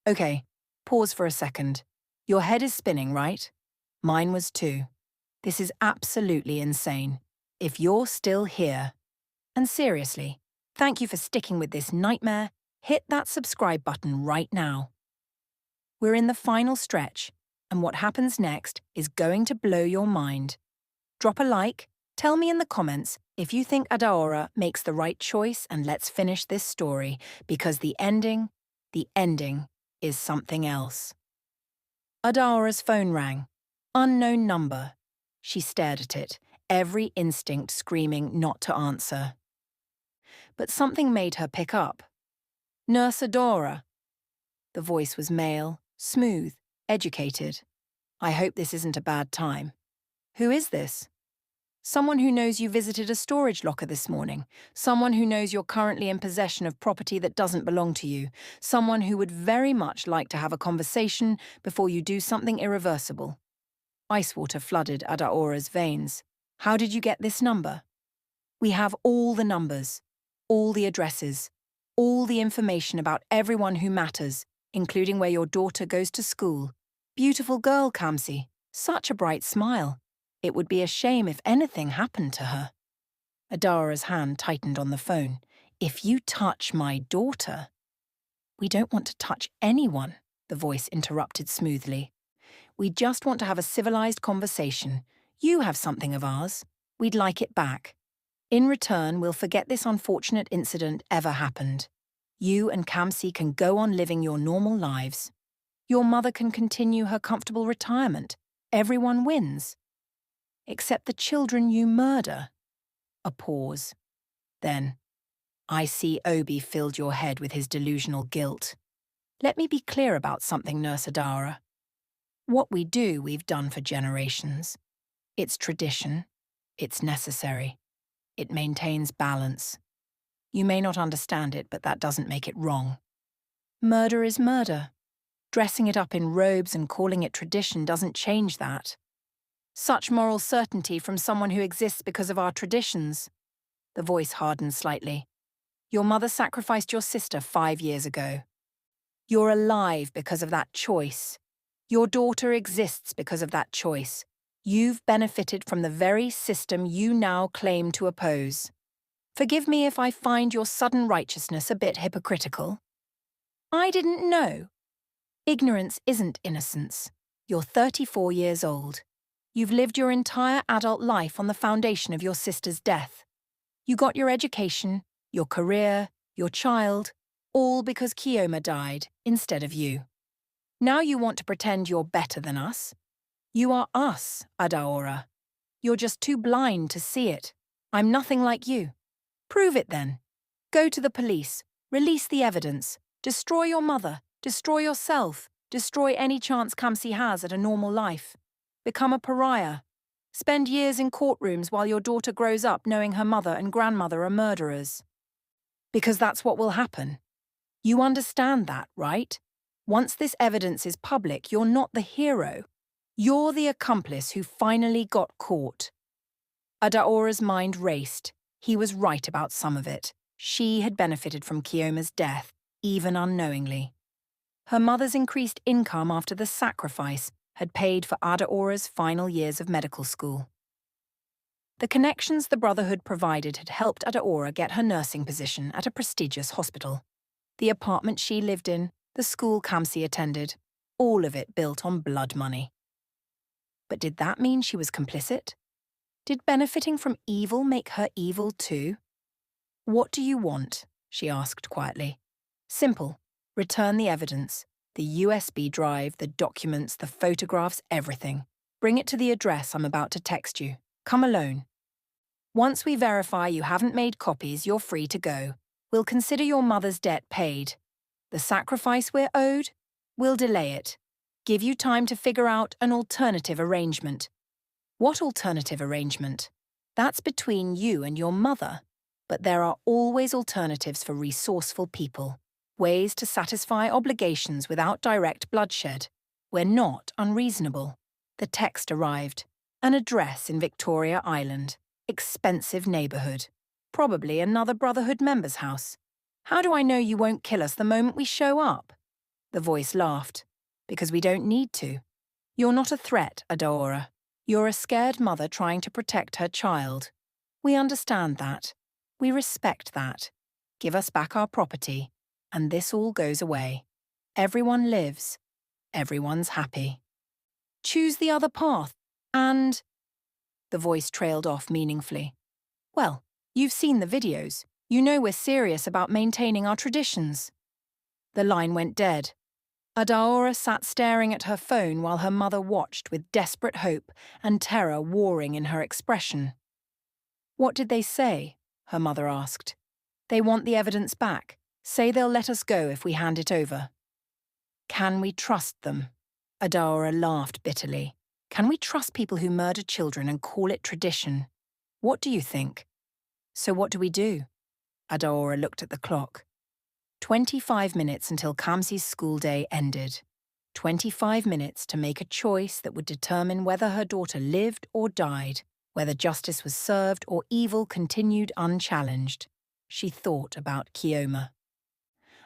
Okay, pause for a second. Your head is spinning, right? Mine was too. This is absolutely insane. If you're still here, and seriously, thank you for sticking with this nightmare, hit that subscribe button right now. We're in the final stretch, and what happens next is going to blow your mind. Drop a like, tell me in the comments if you think Adaora makes the right choice, and let's finish this story, because the ending is something else. Adaora's phone rang. Unknown number. She stared at it, every instinct screaming not to answer. But something made her pick up. Nurse Adora. The voice was male, smooth, educated. I hope this isn't a bad time. Who is this? Someone who knows you visited a storage locker this morning. Someone who knows you're currently in possession of property that doesn't belong to you. Someone who would very much like to have a conversation before you do something irreversible. Ice water flooded Adaora's veins. How did you get this number? We have all the numbers, all the addresses, all the information about everyone who matters, including where your daughter goes to school. Beautiful girl, Kamsi. Such a bright smile. It would be a shame if anything happened to her. Adaora's hand tightened on the phone. If you touch my daughter... We don't want to touch anyone, the voice interrupted smoothly. We just want to have a civilized conversation. You have something of ours. We'd like it back. In return, we'll forget this unfortunate incident ever happened. You and Kamsi can go on living your normal lives. Your mother can continue her comfortable retirement. Everyone wins. Except the children you murder. A pause. Then, I see Obi filled your head with his delusional guilt. Let me be clear about something, Nurse Adaora. What we do, we've done for generations. It's tradition. It's necessary. It maintains balance. You may not understand it, but that doesn't make it wrong. Murder is murder. Dressing it up in robes and calling it tradition doesn't change that. Such moral certainty from someone who exists because of our traditions. The voice hardened slightly. Your mother sacrificed your sister 5 years ago. You're alive because of that choice. Your daughter exists because of that choice. You've benefited from the very system you now claim to oppose. Forgive me if I find your sudden righteousness a bit hypocritical. I didn't know. Ignorance isn't innocence. You're 34 years old. You've lived your entire adult life on the foundation of your sister's death. You got your education, your career, your child, all because Kioma died instead of you. Now you want to pretend you're better than us? You are us, Adaora. You're just too blind to see it. I'm nothing like you. Prove it then. Go to the police, release the evidence, destroy your mother, destroy yourself, destroy any chance Kamsi has at a normal life. Become a pariah. Spend years in courtrooms while your daughter grows up knowing her mother and grandmother are murderers. Because that's what will happen. You understand that, right? Once this evidence is public, you're not the hero. You're the accomplice who finally got caught. Adaora's mind raced. He was right about some of it. She had benefited from Kioma's death, even unknowingly. Her mother's increased income after the sacrifice had paid for Adaora's final years of medical school. The connections the Brotherhood provided had helped Adaora get her nursing position at a prestigious hospital. The apartment she lived in, the school Kamsi attended, all of it built on blood money. But did that mean she was complicit? Did benefiting from evil make her evil too? What do you want? She asked quietly. Simple. Return the evidence. The USB drive, the documents, the photographs, everything. Bring it to the address I'm about to text you. Come alone. Once we verify you haven't made copies, you're free to go. We'll consider your mother's debt paid. The sacrifice we're owed? We'll delay it. Give you time to figure out an alternative arrangement. What alternative arrangement? That's between you and your mother. But there are always alternatives for resourceful people, ways to satisfy obligations without direct bloodshed. We're not unreasonable. The text arrived. An address in Victoria Island. Expensive neighbourhood. Probably another Brotherhood member's house. How do I know you won't kill us the moment we show up? The voice laughed. Because we don't need to. You're not a threat, Adaora. You're a scared mother trying to protect her child. We understand that. We respect that. Give us back our property, and this all goes away. Everyone lives. Everyone's happy. Choose the other path, and... The voice trailed off meaningfully. Well, you've seen the videos. You know we're serious about maintaining our traditions. The line went dead. Adaora sat staring at her phone while her mother watched with desperate hope and terror warring in her expression. What did they say? Her mother asked. They want the evidence back. Say they'll let us go if we hand it over. Can we trust them? Adaora laughed bitterly. Can we trust people who murder children and call it tradition? What do you think? So what do we do? Adaora looked at the clock. 25 minutes until Kamsi's school day ended. 25 minutes to make a choice that would determine whether her daughter lived or died, whether justice was served or evil continued unchallenged. She thought about Kioma.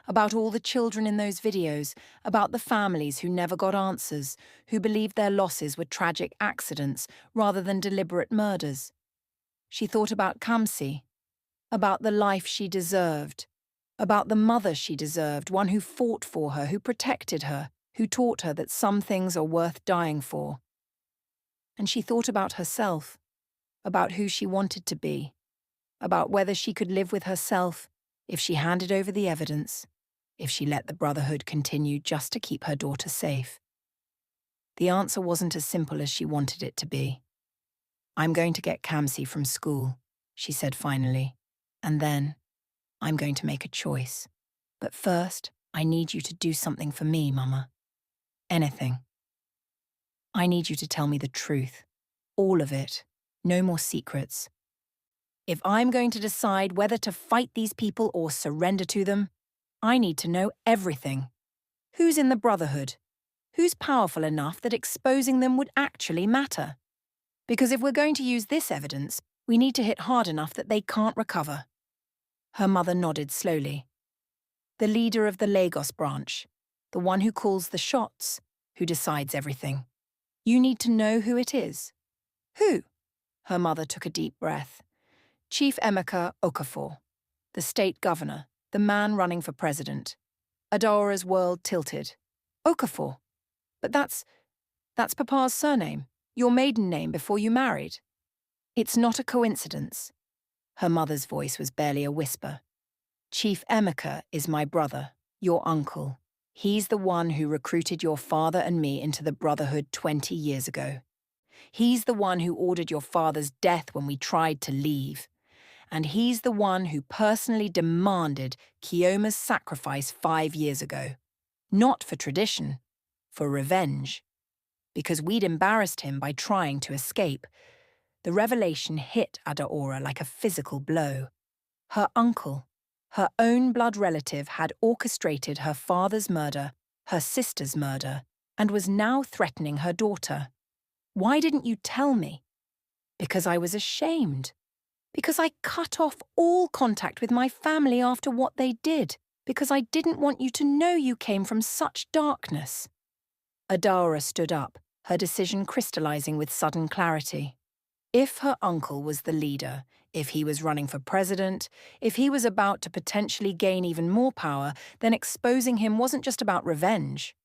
About all the children in those videos, about the families who never got answers, who believed their losses were tragic accidents rather than deliberate murders. She thought about Kamsi, about the life she deserved, about the mother she deserved, one who fought for her, who protected her, who taught her that some things are worth dying for. And she thought about herself, about who she wanted to be, about whether she could live with herself if she handed over the evidence, if she let the Brotherhood continue just to keep her daughter safe. The answer wasn't as simple as she wanted it to be. I'm going to get Kamsi from school, she said finally, and then I'm going to make a choice. But first, I need you to do something for me, Mama. Anything. I need you to tell me the truth. All of it. No more secrets. If I'm going to decide whether to fight these people or surrender to them, I need to know everything. Who's in the Brotherhood? Who's powerful enough that exposing them would actually matter? Because if we're going to use this evidence, we need to hit hard enough that they can't recover. Her mother nodded slowly. The leader of the Lagos branch, the one who calls the shots, who decides everything. You need to know who it is. Who? Her mother took a deep breath. Chief Emeka Okafor, the state governor, the man running for president. Adaora's world tilted. Okafor? But that's Papa's surname, your maiden name before you married. It's not a coincidence. Her mother's voice was barely a whisper. Chief Emeka is my brother, your uncle. He's the one who recruited your father and me into the Brotherhood 20 years ago. He's the one who ordered your father's death when we tried to leave. And he's the one who personally demanded Kioma's sacrifice 5 years ago. Not for tradition, for revenge. Because we'd embarrassed him by trying to escape. The revelation hit Adaora like a physical blow. Her uncle, her own blood relative, had orchestrated her father's murder, her sister's murder, and was now threatening her daughter. Why didn't you tell me? Because I was ashamed. Because I cut off all contact with my family after what they did. Because I didn't want you to know you came from such darkness. Adaora stood up, her decision crystallizing with sudden clarity. If her uncle was the leader, if he was running for president, if he was about to potentially gain even more power, then exposing him wasn't just about revenge.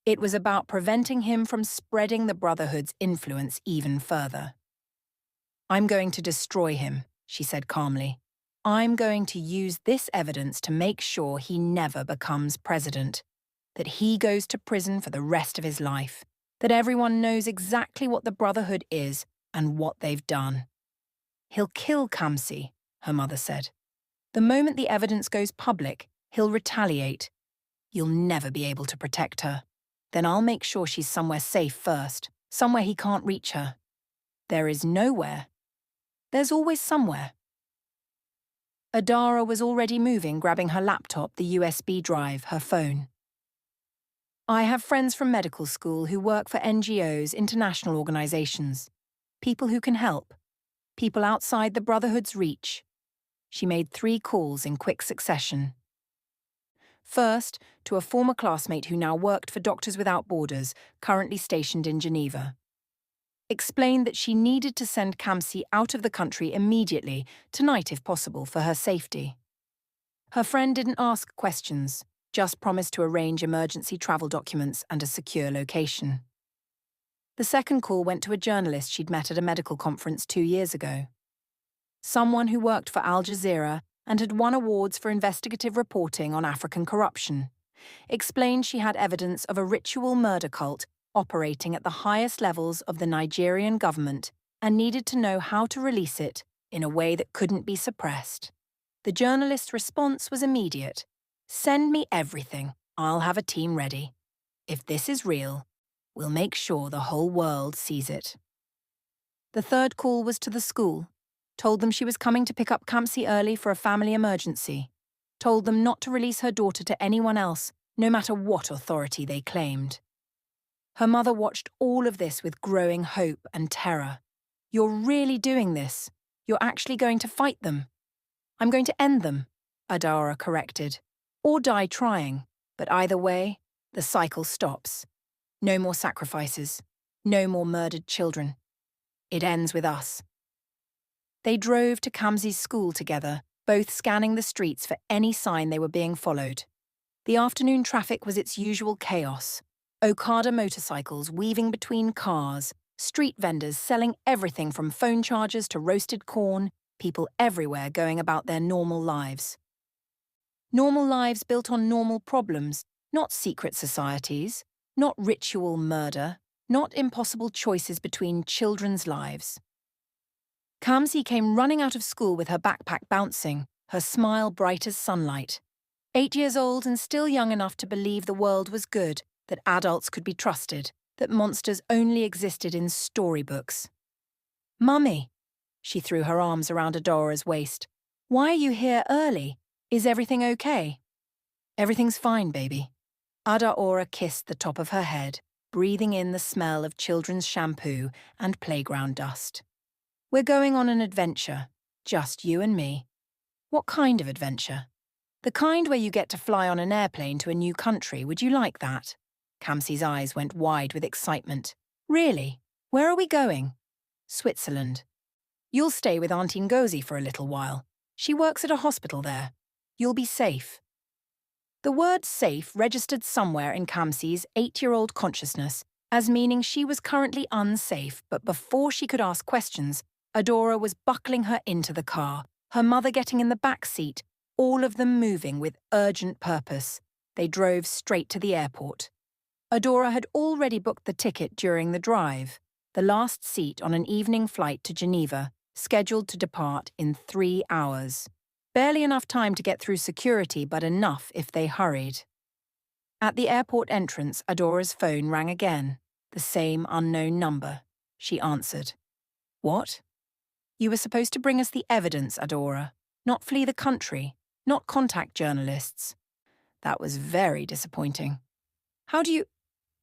It was about preventing him from spreading the Brotherhood's influence even further. I'm going to destroy him, she said calmly. I'm going to use this evidence to make sure he never becomes president, that he goes to prison for the rest of his life, that everyone knows exactly what the Brotherhood is and what they've done. He'll kill Kamsi, her mother said. The moment the evidence goes public, he'll retaliate. You'll never be able to protect her. Then I'll make sure she's somewhere safe first, somewhere he can't reach her. There is nowhere. There's always somewhere. Adara was already moving, grabbing her laptop, the USB drive, her phone. I have friends from medical school who work for NGOs, international organizations. People who can help. People outside the Brotherhood's reach. She made 3 calls in quick succession. First, to a former classmate who now worked for Doctors Without Borders, currently stationed in Geneva. Explained that she needed to send Kamsi out of the country immediately, tonight if possible, for her safety. Her friend didn't ask questions, just promised to arrange emergency travel documents and a secure location. The second call went to a journalist she'd met at a medical conference 2 years ago. Someone who worked for Al Jazeera and had won awards for investigative reporting on African corruption. Explained she had evidence of a ritual murder cult operating at the highest levels of the Nigerian government and needed to know how to release it in a way that couldn't be suppressed. The journalist's response was immediate. "Send me everything. I'll have a team ready. If this is real, we'll make sure the whole world sees it." The third call was to the school. Told them she was coming to pick up Kamsi early for a family emergency. Told them not to release her daughter to anyone else, no matter what authority they claimed. Her mother watched all of this with growing hope and terror. "You're really doing this. You're actually going to fight them." "I'm going to end them," Adara corrected. "Or die trying. But either way, the cycle stops. No more sacrifices. No more murdered children. It ends with us." They drove to Kamsi's school together, both scanning the streets for any sign they were being followed. The afternoon traffic was its usual chaos. Okada motorcycles weaving between cars, street vendors selling everything from phone chargers to roasted corn, people everywhere going about their normal lives. Normal lives built on normal problems, not secret societies, not ritual murder, not impossible choices between children's lives. Kamsi came running out of school with her backpack bouncing, her smile bright as sunlight. 8 years old and still young enough to believe the world was good, that adults could be trusted, that monsters only existed in storybooks. "Mummy," she threw her arms around Adora's waist. "Why are you here early? Is everything okay?" "Everything's fine, baby." Adora kissed the top of her head, breathing in the smell of children's shampoo and playground dust. "We're going on an adventure, just you and me." "What kind of adventure?" "The kind where you get to fly on an airplane to a new country. Would you like that?" Kamsi's eyes went wide with excitement. "Really? Where are we going?" "Switzerland. You'll stay with Auntie Ngozi for a little while. She works at a hospital there. You'll be safe." The word safe registered somewhere in Kamsi's 8-year-old consciousness as meaning she was currently unsafe, but before she could ask questions, Adora was buckling her into the car, her mother getting in the back seat, all of them moving with urgent purpose. They drove straight to the airport. Adora had already booked the ticket during the drive, the last seat on an evening flight to Geneva, scheduled to depart in 3 hours. Barely enough time to get through security, but enough if they hurried. At the airport entrance, Adora's phone rang again. The same unknown number. She answered. "What?" "You were supposed to bring us the evidence, Adora. Not flee the country. Not contact journalists." That was very disappointing. "How do you—"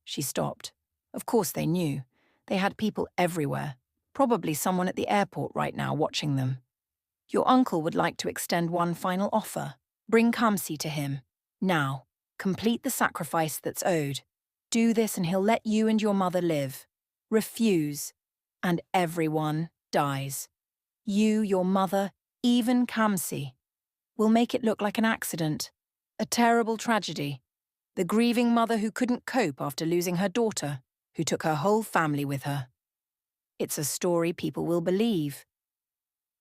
She stopped. Of course they knew. They had people everywhere. Probably someone at the airport right now watching them. "Your uncle would like to extend one final offer. Bring Kamsi to him. Now. Complete the sacrifice that's owed. Do this and he'll let you and your mother live. Refuse, and everyone dies. You, your mother, even Kamsi. We'll make it look like an accident. A terrible tragedy. The grieving mother who couldn't cope after losing her daughter, who took her whole family with her. It's a story people will believe."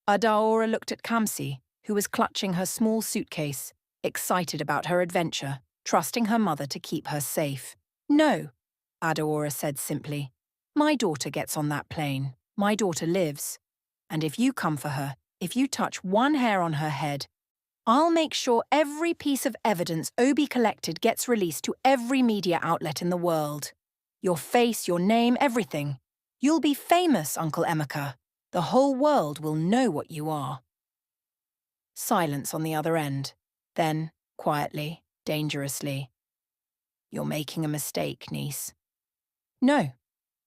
Adaora looked at Kamsi, who was clutching her small suitcase, excited about her adventure, trusting her mother to keep her safe. "No," Adaora said simply. "My daughter gets on that plane. My daughter lives. And if you come for her, if you touch one hair on her head, I'll make sure every piece of evidence Obi collected gets released to every media outlet in the world. Your face, your name, everything. You'll be famous, Uncle Emeka. The whole world will know what you are." Silence on the other end. Then, quietly, dangerously, "You're making a mistake, niece." "No,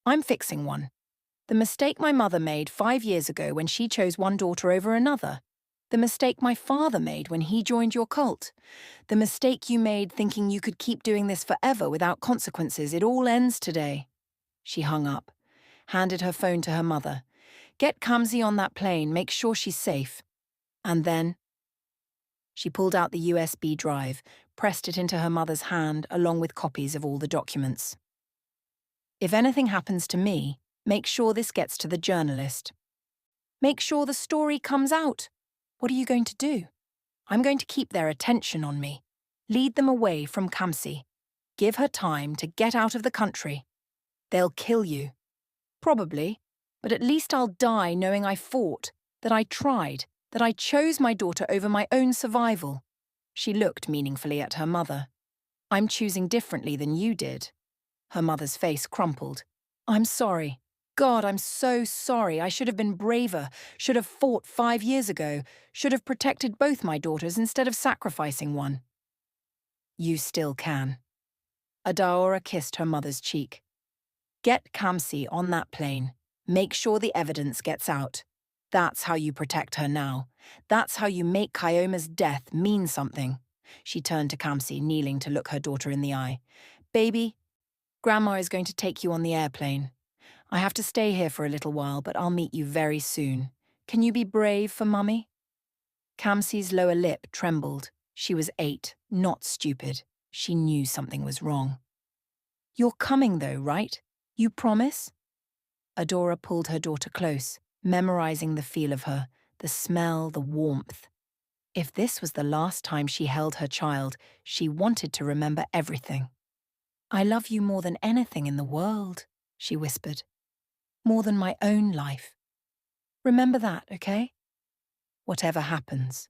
I'm fixing one. The mistake my mother made 5 years ago when she chose one daughter over another. The mistake my father made when he joined your cult. The mistake you made thinking you could keep doing this forever without consequences. It all ends today." She hung up, handed her phone to her mother. "Get Kamsi on that plane, make sure she's safe." And then she pulled out the USB drive, pressed it into her mother's hand along with copies of all the documents. "If anything happens to me, make sure this gets to the journalist. Make sure the story comes out. What are you going to do?" "I'm going to keep their attention on me. Lead them away from Kamsi. Give her time to get out of the country. They'll kill you. Probably, but at least I'll die knowing I fought, that I tried, that I chose my daughter over my own survival." She looked meaningfully at her mother. "I'm choosing differently than you did." Her mother's face crumpled. "I'm sorry. God, I'm so sorry. I should have been braver, should have fought 5 years ago, should have protected both my daughters instead of sacrificing one." "You still can." Adaora kissed her mother's cheek. "Get Kamsi on that plane. Make sure the evidence gets out. That's how you protect her now. That's how you make Kyoma's death mean something." She turned to Kamsi, kneeling to look her daughter in the eye. "Baby, Grandma is going to take you on the airplane. I have to stay here for a little while, but I'll meet you very soon. Can you be brave for Mummy?" Kamsi's lower lip trembled. She was 8, not stupid. She knew something was wrong. "You're coming though, right? You promise?" Adora pulled her daughter close, memorizing the feel of her, the smell, the warmth. If this was the last time she held her child, she wanted to remember everything. "I love you more than anything in the world," she whispered. "More than my own life. Remember that, okay? Whatever happens,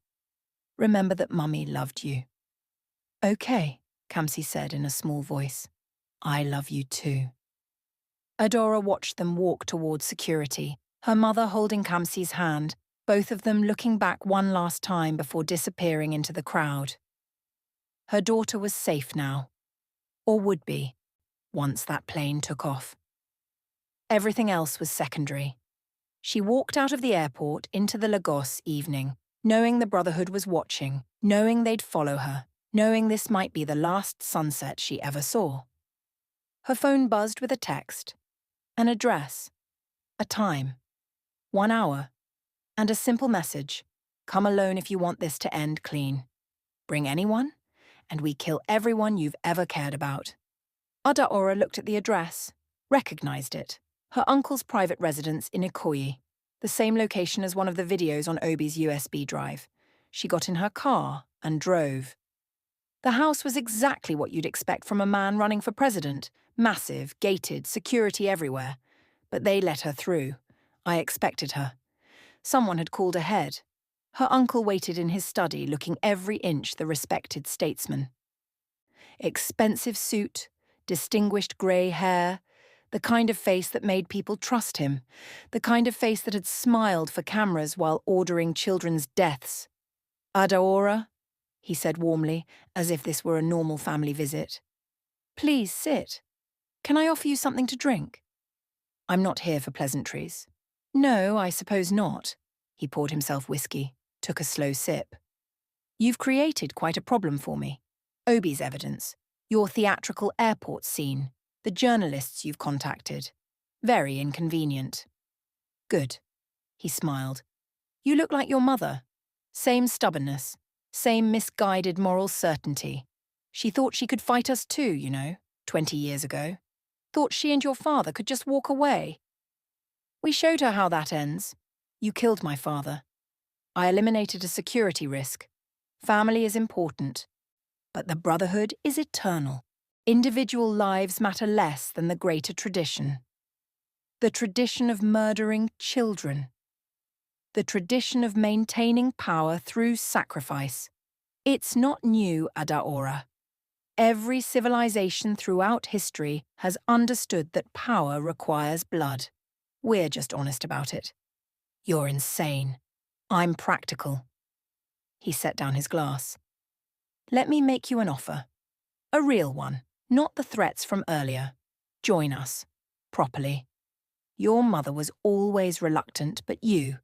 remember that Mummy loved you." "Okay," Kamsi said in a small voice. "I love you too." Adora watched them walk towards security, her mother holding Kamsi's hand, both of them looking back one last time before disappearing into the crowd. Her daughter was safe now. Or would be, once that plane took off. Everything else was secondary. She walked out of the airport into the Lagos evening, knowing the Brotherhood was watching, knowing they'd follow her, knowing this might be the last sunset she ever saw. Her phone buzzed with a text, an address, a time, 1 hour, and a simple message: "Come alone if you want this to end clean. Bring anyone, and we kill everyone you've ever cared about." Adaora looked at the address, recognized it. Her uncle's private residence in Ikoyi, the same location as one of the videos on Obi's USB drive. She got in her car and drove. The house was exactly what you'd expect from a man running for president. Massive, gated, security everywhere. But they let her through. I expected her. Someone had called ahead. Her uncle waited in his study, looking every inch the respected statesman. Expensive suit, distinguished grey hair, the kind of face that made people trust him, the kind of face that had smiled for cameras while ordering children's deaths. "Adaora," he said warmly, as if this were a normal family visit. "Please sit. Can I offer you something to drink?" "I'm not here for pleasantries." "No, I suppose not." He poured himself whiskey, took a slow sip. "You've created quite a problem for me. Obi's evidence, your theatrical airport scene, the journalists you've contacted. Very inconvenient." "Good." He smiled. "You look like your mother. Same stubbornness, same misguided moral certainty. She thought she could fight us too, 20 years ago. Thought she and your father could just walk away. We showed her how that ends. You killed my father. I eliminated a security risk. Family is important. But the Brotherhood is eternal. Individual lives matter less than the greater tradition. The tradition of murdering children. The tradition of maintaining power through sacrifice. It's not new, Adaora. Every civilization throughout history has understood that power requires blood. We're just honest about it. You're insane. I'm practical." He set down his glass. Let me make you an offer. A real one, not the threats from earlier. Join us. Properly. Your mother was always reluctant, but you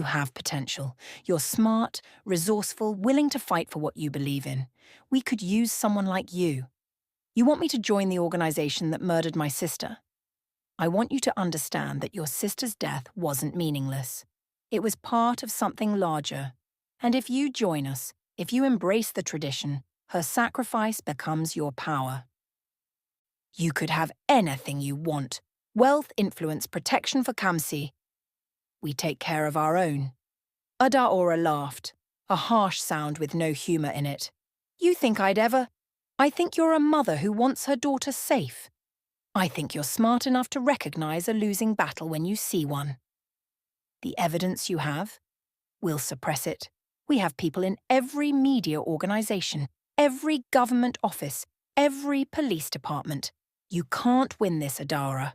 have potential. You're smart, resourceful, willing to fight for what you believe in. We could use someone like you. You want me to join the organization that murdered my sister? I want you to understand that your sister's death wasn't meaningless. It was part of something larger. And if you join us, if you embrace the tradition, her sacrifice becomes your power. You could have anything you want. Wealth, influence, protection for Kamsi. We take care of our own. Adaora laughed, a harsh sound with no humor in it. You think I'd ever? I think you're a mother who wants her daughter safe. I think you're smart enough to recognize a losing battle when you see one. The evidence you have? We'll suppress it. We have people in every media organization, every government office, every police department. You can't win this, Adara.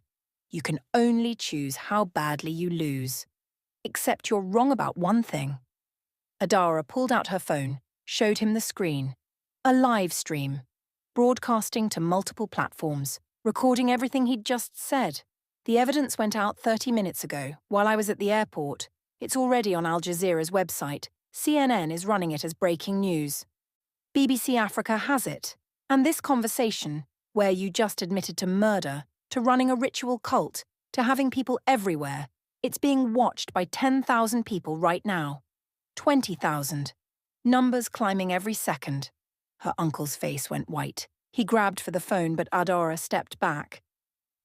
You can only choose how badly you lose. Except you're wrong about one thing. Adara pulled out her phone, showed him the screen. A live stream, broadcasting to multiple platforms, recording everything he'd just said. The evidence went out 30 minutes ago, while I was at the airport. It's already on Al Jazeera's website. CNN is running it as breaking news. BBC Africa has it. And this conversation, where you just admitted to murder, to running a ritual cult, to having people everywhere, it's being watched by 10,000 people right now. 20,000. Numbers climbing every second. Her uncle's face went white. He grabbed for the phone, but Adara stepped back.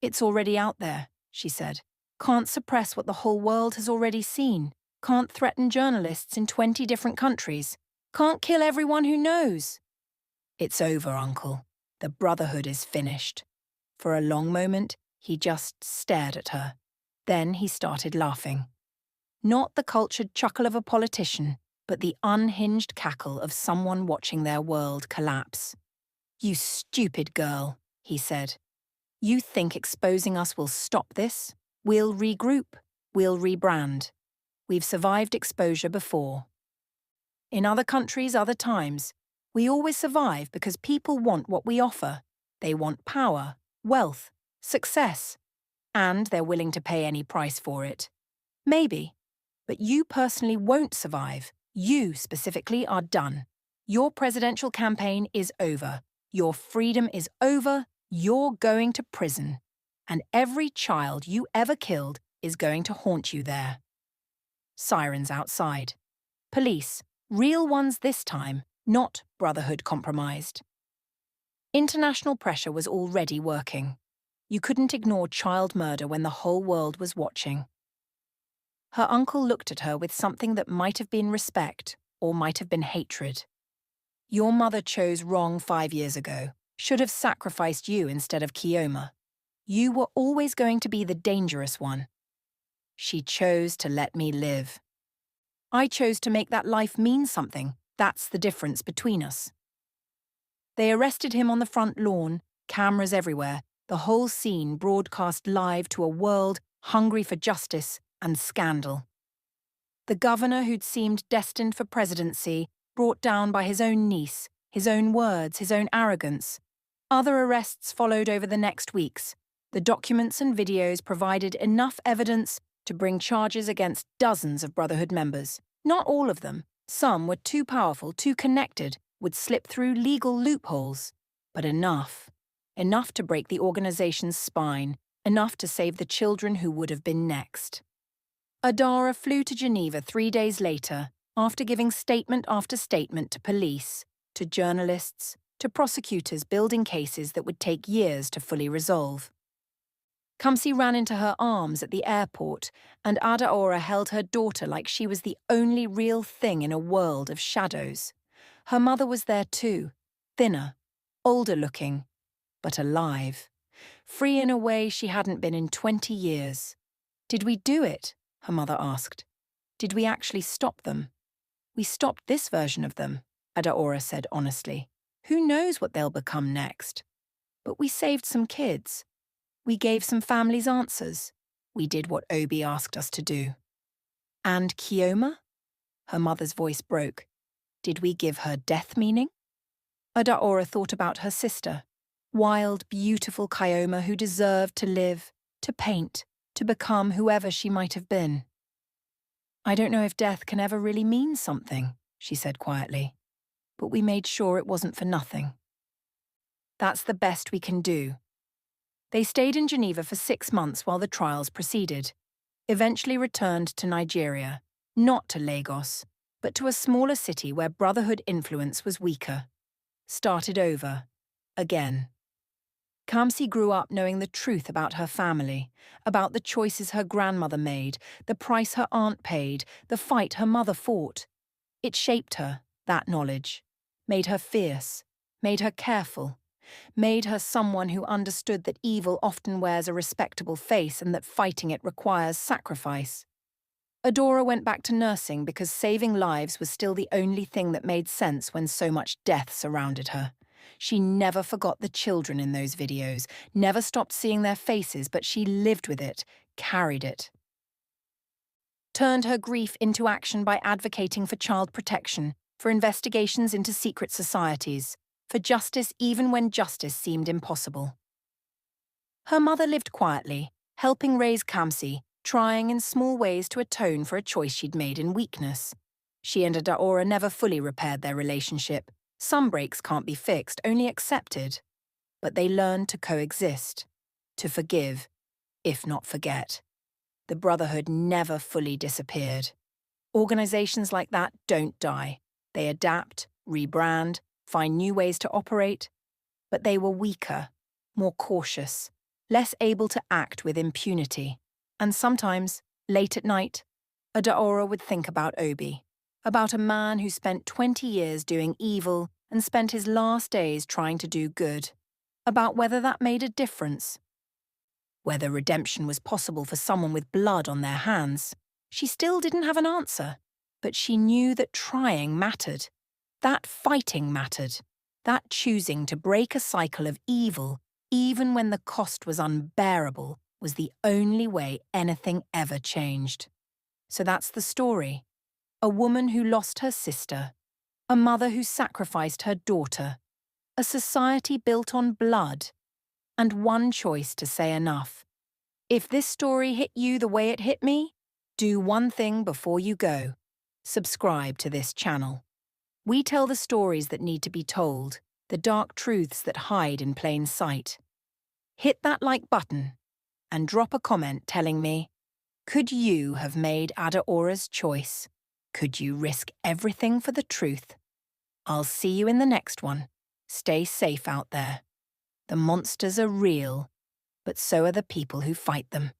It's already out there, she said. Can't suppress what the whole world has already seen. Can't threaten journalists in 20 different countries. Can't kill everyone who knows. It's over, Uncle. The Brotherhood is finished. For a long moment, he just stared at her. Then he started laughing. Not the cultured chuckle of a politician, but the unhinged cackle of someone watching their world collapse. You stupid girl, he said. You think exposing us will stop this? We'll regroup. We'll rebrand. We've survived exposure before. In other countries, other times, we always survive because people want what we offer. They want power, wealth, success. And they're willing to pay any price for it. Maybe. But you personally won't survive. You, specifically, are done. Your presidential campaign is over. Your freedom is over. You're going to prison. And every child you ever killed is going to haunt you there. Sirens outside. Police, real ones this time, not Brotherhood compromised. International pressure was already working. You couldn't ignore child murder when the whole world was watching. Her uncle looked at her with something that might have been respect or might have been hatred. Your mother chose wrong 5 years ago, should have sacrificed you instead of Kioma. You were always going to be the dangerous one. She chose to let me live. I chose to make that life mean something. That's the difference between us. They arrested him on the front lawn, cameras everywhere, the whole scene broadcast live to a world hungry for justice and scandal. The governor who'd seemed destined for presidency, brought down by his own niece, his own words, his own arrogance. Other arrests followed over the next weeks. The documents and videos provided enough evidence to bring charges against dozens of Brotherhood members. Not all of them. Some were too powerful, too connected, would slip through legal loopholes. But enough. Enough to break the organization's spine, enough to save the children who would have been next. Adara flew to Geneva 3 days later, after giving statement after statement to police, to journalists, to prosecutors building cases that would take years to fully resolve. Kamsi ran into her arms at the airport, and Adaora held her daughter like she was the only real thing in a world of shadows. Her mother was there too, thinner, older-looking, but alive, free in a way she hadn't been in 20 years. Did we do it? Her mother asked. Did we actually stop them? We stopped this version of them, Adaora said honestly. Who knows what they'll become next? But we saved some kids. We gave some families answers. We did what Obi asked us to do. And Kioma? Her mother's voice broke. Did we give her death meaning? Adaora thought about her sister, wild, beautiful Kioma who deserved to live, to paint, to become whoever she might have been. I don't know if death can ever really mean something, she said quietly, but we made sure it wasn't for nothing. That's the best we can do. They stayed in Geneva for 6 months while the trials proceeded, eventually returned to Nigeria, not to Lagos, but to a smaller city where brotherhood influence was weaker. Started over, again. Kamsi grew up knowing the truth about her family, about the choices her grandmother made, the price her aunt paid, the fight her mother fought. It shaped her, that knowledge, made her fierce, made her careful, made her someone who understood that evil often wears a respectable face and that fighting it requires sacrifice. Adora went back to nursing because saving lives was still the only thing that made sense when so much death surrounded her. She never forgot the children in those videos, never stopped seeing their faces, but she lived with it, carried it. Turned her grief into action by advocating for child protection, for investigations into secret societies, for justice even when justice seemed impossible. Her mother lived quietly, helping raise Kamsi, trying in small ways to atone for a choice she'd made in weakness. She and Adaora never fully repaired their relationship. Some breaks can't be fixed, only accepted. But they learned to coexist, to forgive, if not forget. The brotherhood never fully disappeared. Organizations like that don't die. They adapt, rebrand, find new ways to operate. But they were weaker, more cautious, less able to act with impunity. And sometimes, late at night, Adaora would think about Obi, about a man who spent 20 years doing evil and spent his last days trying to do good, about whether that made a difference, whether redemption was possible for someone with blood on their hands. She still didn't have an answer, but she knew that trying mattered, that fighting mattered, that choosing to break a cycle of evil, even when the cost was unbearable, was the only way anything ever changed. So that's the story. A woman who lost her sister, a mother who sacrificed her daughter, a society built on blood, and one choice to say enough. If this story hit you the way it hit me, do one thing before you go. Subscribe to this channel. We tell the stories that need to be told, the dark truths that hide in plain sight. Hit that like button and drop a comment telling me, could you have made Adaora's choice? Could you risk everything for the truth? I'll see you in the next one. Stay safe out there. The monsters are real, but so are the people who fight them.